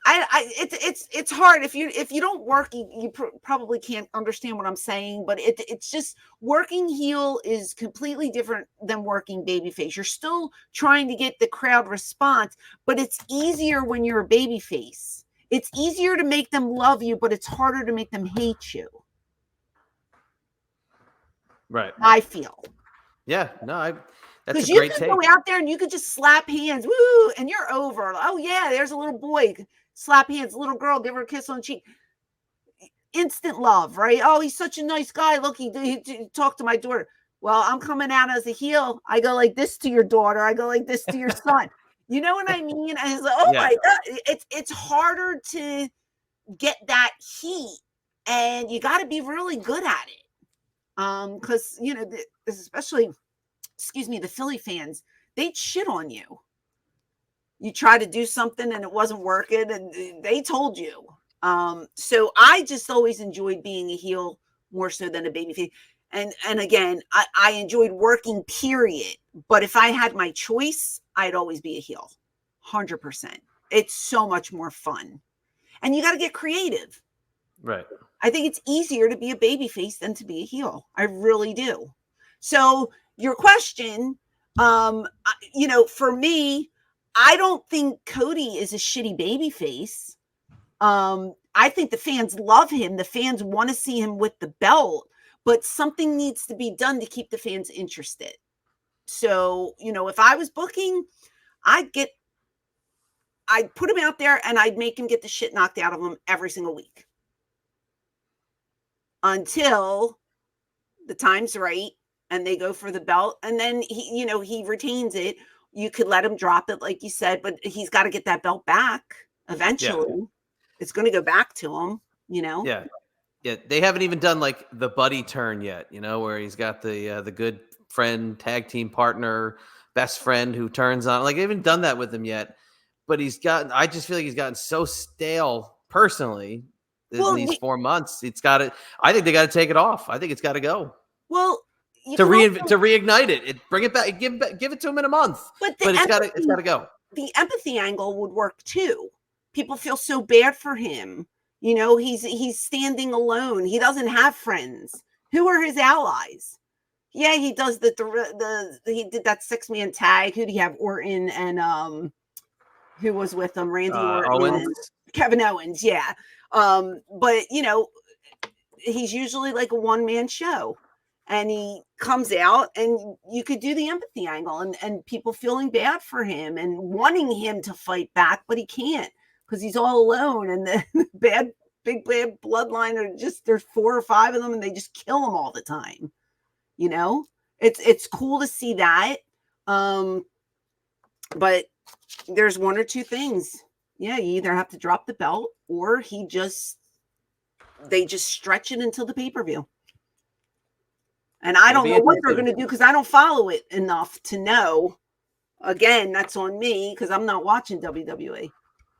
It's hard if you don't work, you probably can't understand what I'm saying, but it's just working heel is completely different than working babyface. You're still trying to get the crowd response, but it's easier when you're a babyface. It's easier to make them love you, but it's harder to make them hate you. Right. I feel. Yeah, no, that's a you great could take. go out there and you could just slap hands, woo, and you're over. Oh yeah, there's a little boy, slap hands, little girl, give her a kiss on the cheek. Instant love, right? Oh, he's such a nice guy. Look, he talked to my daughter. Well, I'm coming out as a heel. I go like this to your daughter. I go like this to your son. You know what I mean? And it's like, my God, it's harder to get that heat, and you got to be really good at it. Because especially, the Philly fans, they'd shit on you. You try to do something and it wasn't working, and they told you. So I just always enjoyed being a heel more so than a babyface. And again, I enjoyed working, period. But if I had my choice, I'd always be a heel. 100%. It's so much more fun. And you got to get creative. Right. I think it's easier to be a babyface than to be a heel. I really do. So your question, for me, I don't think Cody is a shitty babyface. I think the fans love him. The fans want to see him with the belt, but something needs to be done to keep the fans interested. So, if I was booking, I'd put him out there and I'd make him get the shit knocked out of him every single week until the time's right and they go for the belt. And then he retains it. You could let him drop it, like you said, but he's got to get that belt back eventually. Yeah. It's going to go back to him, Yeah. Yeah. They haven't even done like the buddy turn yet, where he's got the good friend, tag team partner, best friend who turns on. Like, they haven't done that with him yet. But I just feel like he's gotten so stale personally in these 4 months. I think they got to take it off. I think it's got to go. Well, to reignite it, bring it back, give it to him in a month. But it's got to go. The empathy angle would work too. People feel so bad for him. He's standing alone. He doesn't have friends. Who are his allies? Yeah, he does he did that 6-man tag. Who do you have? Orton and who was with him? Randy Orton, Owens. Kevin Owens. Yeah. But he's usually like a one-man show, and he comes out, and you could do the empathy angle, and people feeling bad for him and wanting him to fight back, but he can't because he's all alone, and the big bad bloodline are just, there's 4 or 5 of them, and they just kill him all the time. It's cool to see that. But there's 1 or 2 things. Yeah, you either have to drop the belt, or they just stretch it until the pay-per-view. And I don't know what they're going to do because I don't follow it enough to know. Again, that's on me because I'm not watching WWE.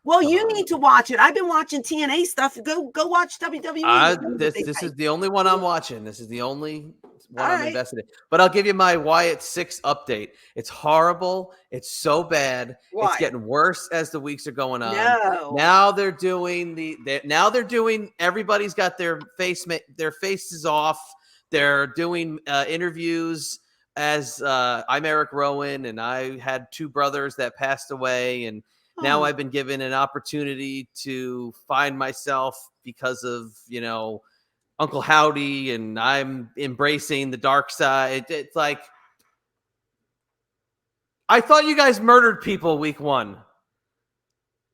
Well, you need to watch it. I've been watching TNA stuff. Go watch WWE. This is the only one I'm watching. This is the only one I'm invested in. But I'll give you my Wyatt 6 update. It's horrible. It's so bad. Why? It's getting worse as the weeks are going on. No. Now they're doing everybody's got their faces off. They're doing interviews as I'm Eric Rowan, and I had 2 brothers that passed away, and now I've been given an opportunity to find myself because of, Uncle Howdy, and I'm embracing the dark side. It's like, I thought you guys murdered people week 1.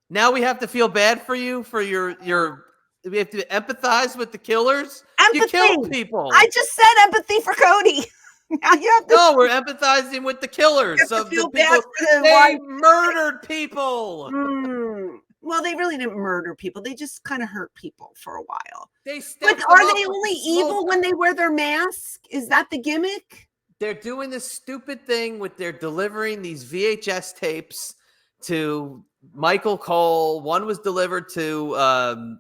Now we have to feel bad for you for your we have to empathize with the killers. Empathy. You killed people. I just said empathy for Cody. Now you have to. No, we're empathizing with the killers of the people. They murdered people. Well, they really didn't murder people. They just kind of hurt people for a while. But are they only evil when they wear their mask? Is that the gimmick? They're doing this stupid thing with they're delivering these VHS tapes to Michael Cole. One was delivered to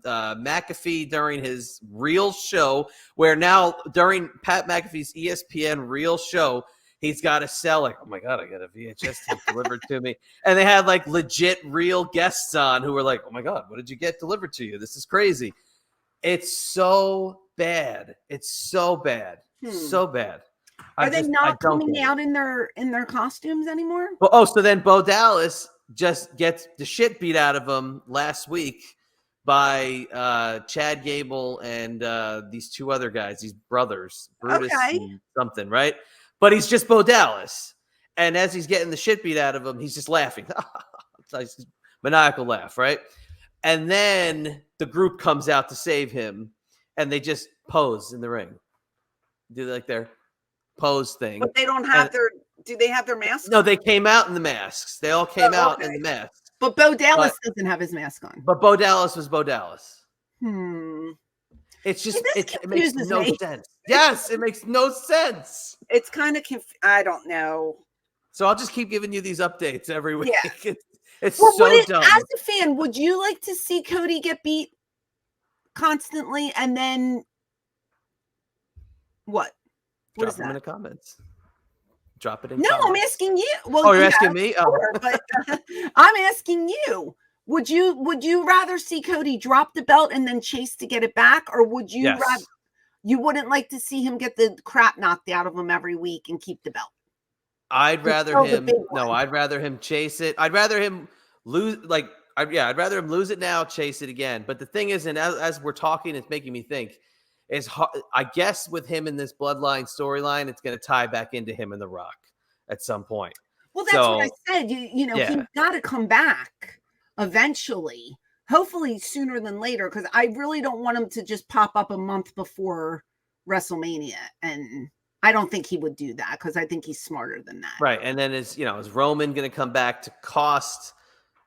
McAfee during his real show, where now during Pat McAfee's ESPN real show, he's got to sell like, oh my God, I got a VHS tape delivered to me. And they had like legit real guests on who were like, oh my God, what did you get delivered to you? This is crazy. It's so bad. It's so bad. So bad. Are they not coming out in their costumes anymore? Well, so then Bo Dallas just gets the shit beat out of him last week by Chad Gable and these 2 other guys, these brothers, Brutus and something, right? But he's just Bo Dallas. And as he's getting the shit beat out of him, he's just laughing. It's like a maniacal laugh, right? And then the group comes out to save him, and they just pose in the ring. Do like their pose thing. But they don't have do they have their masks? No, they came out in the masks. They all came out in the masks. But Bo Dallas doesn't have his mask on. But Bo Dallas was Bo Dallas. It's just, it makes no sense. Yes, it makes no sense. It's kind of, I don't know. So I'll just keep giving you these updates every week. Yeah. It's so dumb. As a fan, would you like to see Cody get beat constantly and then what? What is that? Drop them in the comments. Drop it in. No, comments. I'm asking you. Well, you're asking me? Sure, but I'm asking you. Would you rather see Cody drop the belt and then chase to get it back, or would you rather? You wouldn't like to see him get the crap knocked out of him every week and keep the belt? I'd rather throw the him. big No, one. I'd rather him chase it. I'd rather him lose. I'd rather him lose it now, chase it again. But the thing is, and as we're talking, it's making me think. I guess with him in this bloodline storyline, it's going to tie back into him and The Rock at some point. Well, that's what I So, said. You know, yeah. he's got to come back eventually. Hopefully sooner than later, because I really don't want him to just pop up a month before WrestleMania. And I don't think he would do that because I think he's smarter than that. Right. And then is Roman going to come back to cost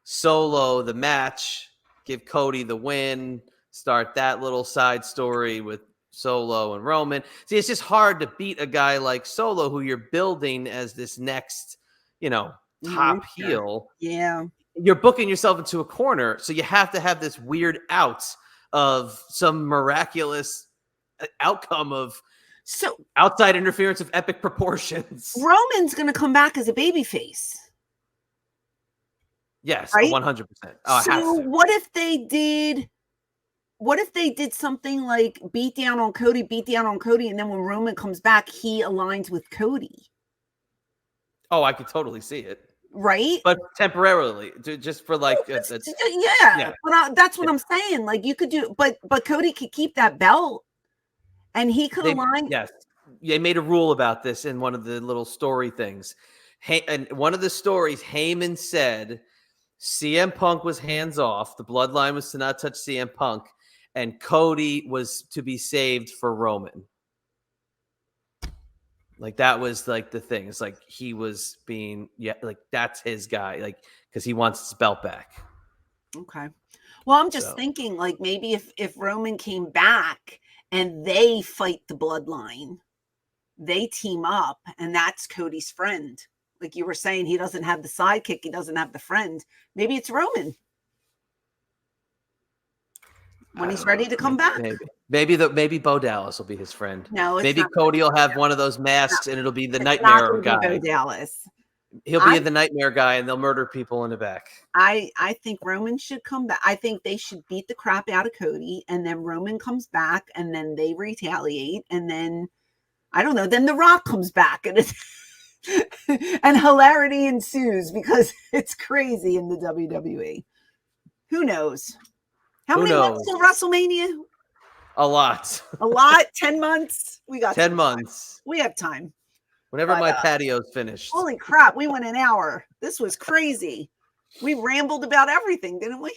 Solo the match, give Cody the win, start that little side story with Solo and Roman? See, it's just hard to beat a guy like Solo who you're building as this next, top heel. Yeah. You're booking yourself into a corner, so you have to have this weird out of some miraculous outcome of outside interference of epic proportions. Roman's going to come back as a babyface. Yes, right? 100%. Oh, so what if they did something like beat down on Cody, and then when Roman comes back, he aligns with Cody? Oh, I could totally see it. Right? But temporarily, just for like But that's what I'm saying. Like you could do, but Cody could keep that belt and he could align. Yes. They made a rule about this in one of the little story things. And one of the stories, Heyman said CM Punk was hands off. The bloodline was to not touch CM Punk, and Cody was to be saved for Roman. Like that was like the thing. It's like he was being, like that's his guy, like because he wants his belt back. Okay. Well, I'm just thinking like maybe if Roman came back and they fight the bloodline, they team up, and that's Cody's friend. Like you were saying, he doesn't have the sidekick, he doesn't have the friend. Maybe it's Roman when he's ready to come back. Maybe Bo Dallas will be his friend. No, maybe Cody will have one of those masks, and it'll be the nightmare guy. Bo Dallas. He'll be the nightmare guy, and they'll murder people in the back. I think Roman should come back. I think they should beat the crap out of Cody, and then Roman comes back, and then they retaliate, and then I don't know. Then The Rock comes back, and it's and hilarity ensues because it's crazy in the WWE. Who knows? How many months till WrestleMania? A lot. 10 months. We got 10 months. We have time. Whenever my patio's finished. Holy crap! We went an hour. This was crazy. We rambled about everything, didn't we?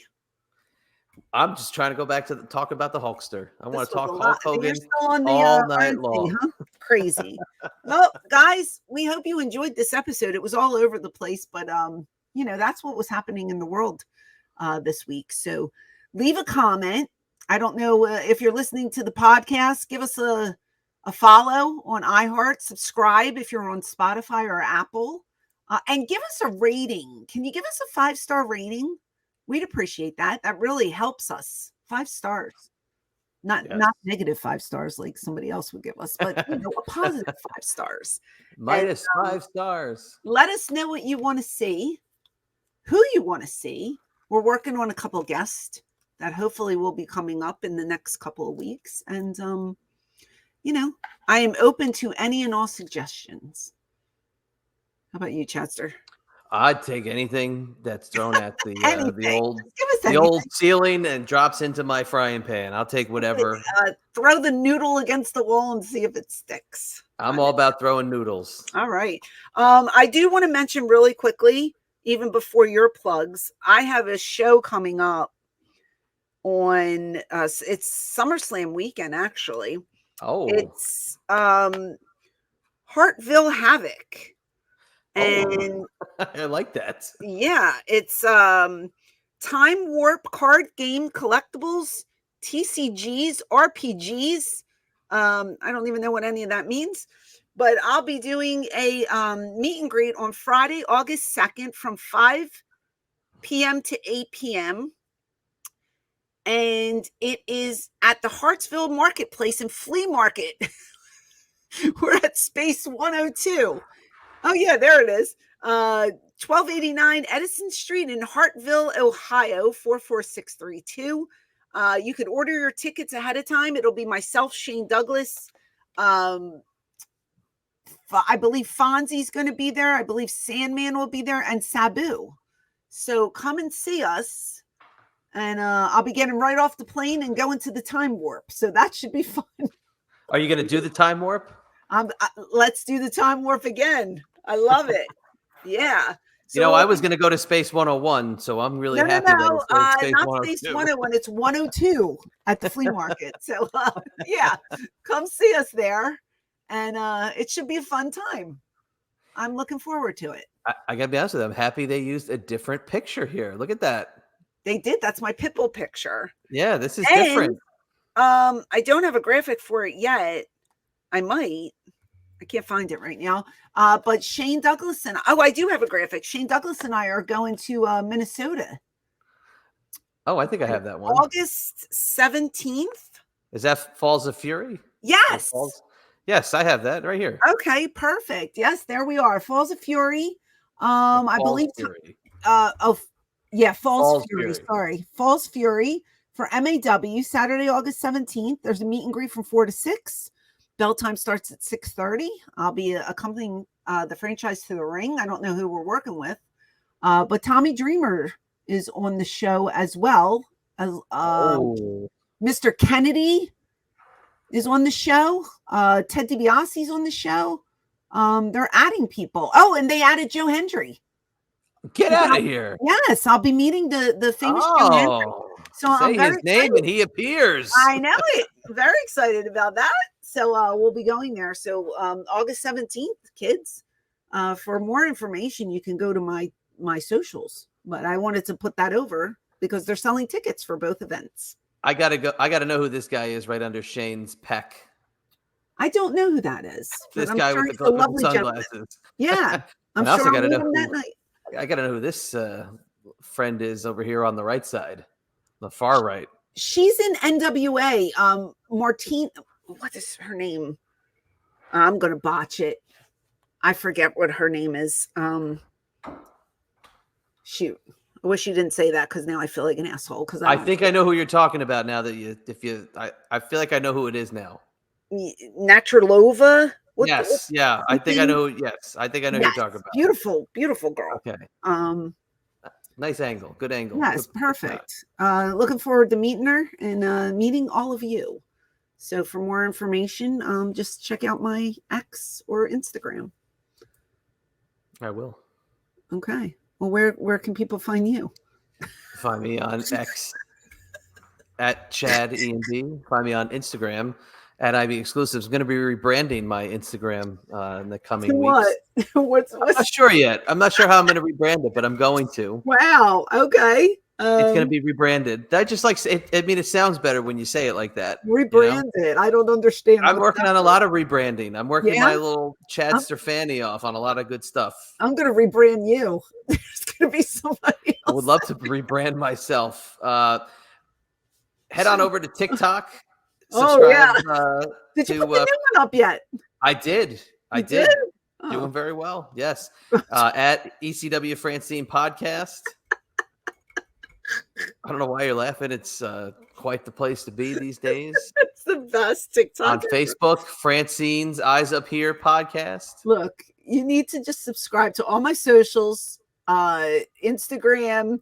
I'm just trying to go back to talk about the Hulkster. I want to talk Hulk Hogan You're still on the, all night RNC, long. Huh? Crazy. Well, guys, we hope you enjoyed this episode. It was all over the place, but that's what was happening in the world this week. So leave a comment. I don't know if you're listening to the podcast. Give us a follow on iHeart. Subscribe if you're on Spotify or Apple, and give us a rating. Can you give us a 5-star rating? We'd appreciate that. That really helps us. 5 stars. Not negative 5 stars like somebody else would give us, but a positive 5 stars. Minus 5 stars. Let us know what you want to see, who you want to see. We're working on a couple guests that hopefully will be coming up in the next couple of weeks. And, I am open to any and all suggestions. How about you, Chester? I'd take anything that's thrown at the the old ceiling and drops into my frying pan. I'll take whatever. Throw the noodle against the wall and see if it sticks. I'm all about throwing noodles. All right. I do want to mention really quickly, even before your plugs, I have a show coming up on it's SummerSlam weekend, actually. Oh, it's Hartville Havoc. And I like that. Yeah, it's Time Warp card game collectibles, TCGs, RPGs. I don't even know what any of that means, but I'll be doing a meet and greet on Friday, August 2nd from 5 p.m. to 8 p.m. And it is at the Hartsville Marketplace and Flea Market. We're at Space 102. Oh, yeah, there it is. 1289 Edison Street in Hartville, Ohio, 44632. You can order your tickets ahead of time. It'll be myself, Shane Douglas, I believe Fonzie's going to be there. I believe Sandman will be there, and Sabu. So come and see us. And I'll be getting right off the plane and going to the time warp. So that should be fun. Are you going to do the time warp? Let's do the time warp again. I love it. Yeah. So, I was going to go to Space 101, so I'm really happy that it's Space not 102. Space 101. It's 102 at the flea market. So, yeah, come see us there, and it should be a fun time. I'm looking forward to it. I got to be honest with you. I'm happy they used a different picture here. Look at that. They did. That's my Pitbull picture. Yeah, this is different. I don't have a graphic for it yet. I might. I can't find it right now. But Shane Douglas and I do have a graphic. Shane Douglas and I are going to Minnesota. Oh, I think I have that one. August 17th. Is that Falls of Fury? Yes. Yes, I have that right here. Okay, perfect. Yes, there we are. Falls of Fury. I believe. Fury. Falls Fury. Sorry, Falls Fury for MAW Saturday, August 17th. There's a meet and greet from 4 to 6. Bell time starts at 6:30. I'll be accompanying the franchise to the ring. I don't know who we're working with, but Tommy Dreamer is on the show as well. As Mr. Kennedy is on the show. Ted DiBiase's on the show. They're adding people. Oh, and they added Joe Hendry. Get out of here. Yes, I'll be meeting the famous Joe Hendry. So say I'm very his name excited. and he appears. I know it. Very excited about that. So we'll be going there. So August 17th, kids. For more information, you can go to my socials. But I wanted to put that over because they're selling tickets for both events. I gotta know who this guy is right under Shane's pec. I don't know who that is. This I'm guy sure with the lovely sunglasses. gentleman. Yeah. I'm also sure gotta I'll know meet him that night. I gotta know who this friend is over here on the right side, the far right. She's in NWA. Martine, what is her name? I'm gonna botch it. I forget what her name is. Shoot. I wish you didn't say that because now I feel like an asshole. Because I think I know who you're talking about now that I feel like I know who it is now. Naturalova. Yeah. I think I know. Yes, I think I know who you're talking about. Beautiful, beautiful girl. Okay. Nice angle. Good angle. Yes, perfect. Looking forward to meeting her and meeting all of you. So for more information, just check out my X or Instagram. I will. Okay. Well, where can people find you? Find me on X at Chad END. Find me on Instagram at IB Exclusives. I'm going to be rebranding my Instagram in the coming weeks. What's I'm not sure yet. I'm not sure how I'm going to rebrand it, but I'm going to. Wow. Okay. It's going to be rebranded. I just like it. I mean, it sounds better when you say it like that. Rebrand it. I don't understand. I'm working on a lot of rebranding. I'm working my little Chad I'm Stefani off on a lot of good stuff. I'm going to rebrand you. There's going to be somebody else. I would love to rebrand myself. Head on over to TikTok. Subscribe, yeah. Did you put the new one up yet? I did. I did. Doing very well. Yes. At ECW Francine Podcast. I don't know why you're laughing. It's quite the place to be these days. It's the best TikTok. On Facebook, Francine's Eyes Up Here podcast. Look, you need to just subscribe to all my socials. Instagram,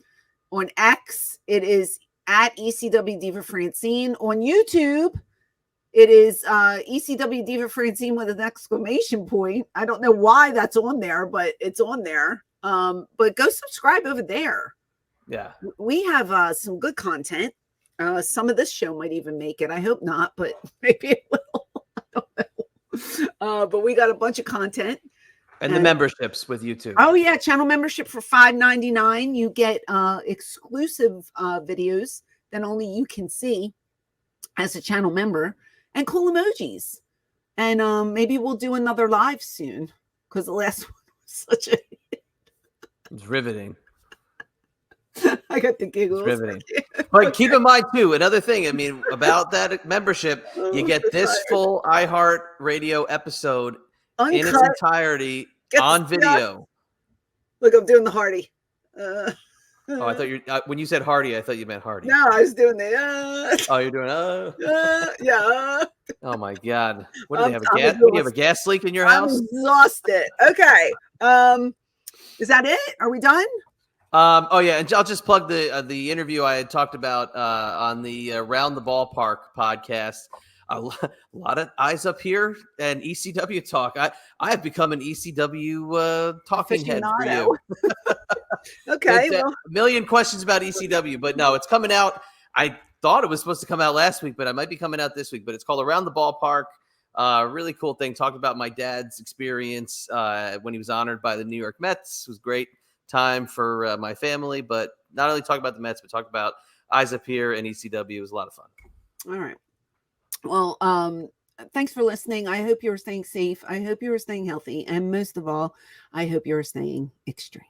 on X, it is at ECW Diva Francine. On YouTube, it is ECW Diva Francine with an exclamation point. I don't know why that's on there, but it's on there. But go subscribe over there. Yeah, we have some good content. Some of this show might even make it. I hope not, but maybe it will. I don't know. But we got a bunch of content. And the memberships with YouTube. Oh yeah, channel membership for $5.99. You get exclusive videos that only you can see as a channel member, and cool emojis. And maybe we'll do another live soon because the last one was such a hit. It's riveting. I got the giggles. It's riveting. But keep in mind too, another thing. I mean, about that membership, you get this full iHeart Radio episode in its entirety on video. Look, I'm doing the Hardy. Oh, I thought you when you said Hardy, I thought you meant Hardy. No, I was doing the. Oh, you're doing Yeah. Oh my God! What do they have a I'm gas? What do you have a gas leak in your I'm house? exhausted. Okay. Is that it? Are we done? Oh yeah, and I'll just plug the interview I had talked about on the Round the Ballpark podcast. A lot of eyes up here and ECW talk. I have become an ECW talking head for you. Okay. A million questions about ECW, but no, it's coming out. I thought it was supposed to come out last week, but it might be coming out this week. But it's called Around the Ballpark. Really cool thing. Talking about my dad's experience when he was honored by the New York Mets. It was great time for my family, but not only talk about the Mets, but talk about Eyes Up Here and ECW. It was a lot of fun. All right. Well, thanks for listening. I hope you're staying safe. I hope you're staying healthy. And most of all, I hope you're staying extreme.